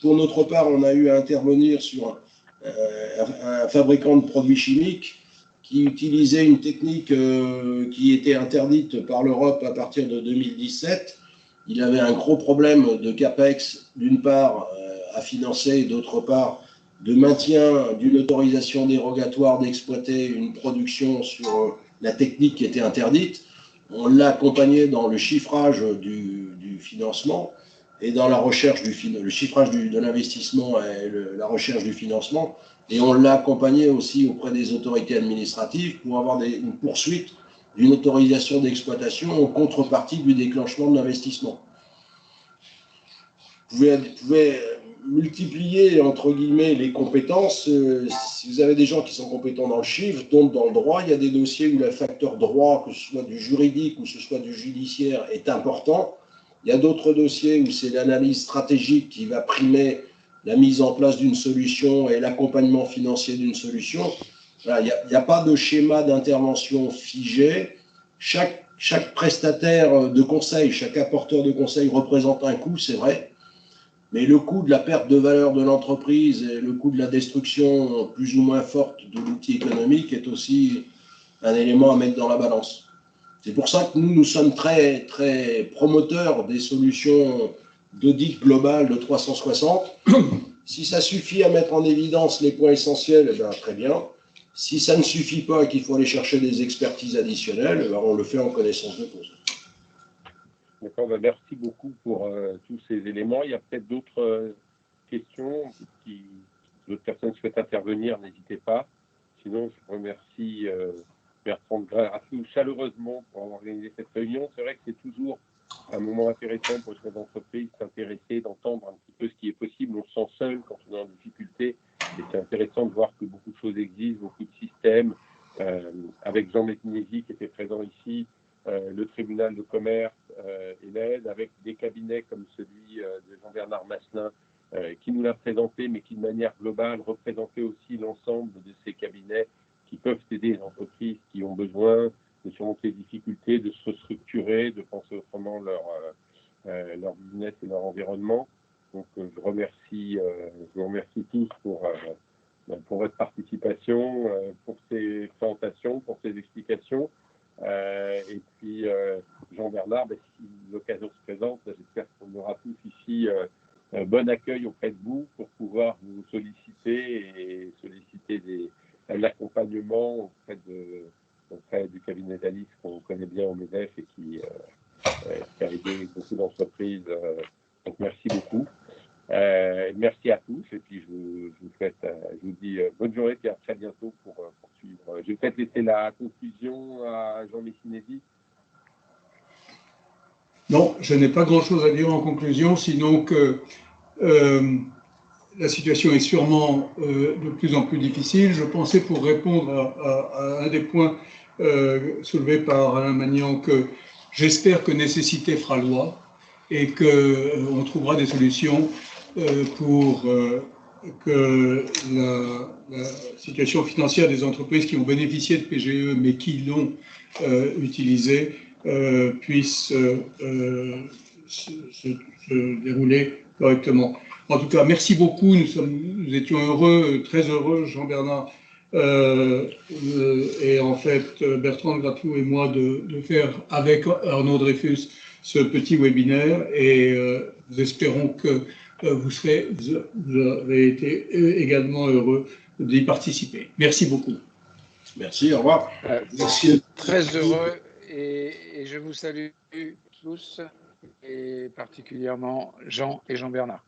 Pour notre part, on a eu à intervenir sur un fabricant de produits chimiques qui utilisait une technique qui était interdite par l'Europe à partir de 2017. Il avait un gros problème de CAPEX, d'une part, à financer, et d'autre part, de maintien d'une autorisation dérogatoire d'exploiter une production sur la technique qui était interdite. On l'a accompagné dans le chiffrage du financement et dans la recherche le chiffrage de l'investissement et la recherche du financement. Et on l'a accompagné aussi auprès des autorités administratives pour avoir une poursuite d'une autorisation d'exploitation en contrepartie du déclenchement de l'investissement. Vous pouvez multiplier, entre guillemets, les compétences. Si vous avez des gens qui sont compétents dans le chiffre, donc dans le droit, il y a des dossiers où le facteur droit, que ce soit du juridique ou que ce soit du judiciaire, est important. Il y a d'autres dossiers où c'est l'analyse stratégique qui va primer la mise en place d'une solution et l'accompagnement financier d'une solution. Voilà, il n'y a pas de schéma d'intervention figé. Chaque prestataire de conseil, chaque apporteur de conseil représente un coût, c'est vrai. Mais le coût de la perte de valeur de l'entreprise et le coût de la destruction plus ou moins forte de l'outil économique est aussi un élément à mettre dans la balance. C'est pour ça que nous sommes très, très promoteurs des solutions d'audit global de 360. Si ça suffit à mettre en évidence les points essentiels, eh bien, très bien. Si ça ne suffit pas et qu'il faut aller chercher des expertises additionnelles, eh bien, on le fait en connaissance de cause. D'accord, bah merci beaucoup pour tous ces éléments. Il y a peut-être d'autres questions. Si d'autres personnes souhaitent intervenir, n'hésitez pas. Sinon, je remercie Bertrand de Gratou chaleureusement pour avoir organisé cette réunion. C'est vrai que c'est toujours un moment intéressant pour les chefs d'entreprise, s'intéresser, d'entendre un petit peu ce qui est possible. On se sent seul quand on est en difficulté. Et c'est intéressant de voir que beaucoup de choses existent, beaucoup de systèmes. Avec Jean Métinesi qui était présent ici, le tribunal de commerce et l'aide, avec des cabinets comme celui de Jean-Bernard Masselin qui nous l'a présenté, mais qui de manière globale représentait aussi l'ensemble de ces cabinets qui peuvent aider les entreprises qui ont besoin de surmonter les difficultés, de se restructurer, de penser autrement leur business et leur environnement. Donc je vous remercie tous pour votre participation, pour ces présentations, pour ces explications. Et puis Jean-Bernard, si l'occasion se présente, j'espère qu'on aura tous ici bon accueil auprès de vous pour pouvoir vous solliciter et solliciter l'accompagnement auprès du cabinet d'Alice qu'on connaît bien au MEDEF et qui a aidé beaucoup d'entreprises. Donc merci beaucoup. Merci à tous et puis je vous dis bonne journée et à très bientôt pour poursuivre. Je vais peut-être laisser la conclusion à Jean Métinesi. Non, je n'ai pas grand-chose à dire en conclusion, sinon que la situation est sûrement de plus en plus difficile. Je pensais, pour répondre à un des points soulevés par Alain Magnan, que j'espère que nécessité fera loi et qu'on trouvera des solutions pour que la situation financière des entreprises qui ont bénéficié de PGE mais qui l'ont utilisé puisse se dérouler correctement. En tout cas, merci beaucoup. Nous étions heureux, très heureux, Jean-Bernard et en fait Bertrand de Gratou et moi de faire avec Arnaud Dreyfus ce petit webinaire et nous espérons que vous avez été également heureux d'y participer. Merci beaucoup. Merci, au revoir. Merci. Très heureux et je vous salue tous et particulièrement Jean et Jean-Bernard.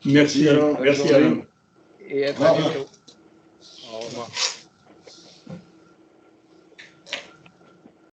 Merci Alain. Merci Alain. Et à très bientôt. Au revoir.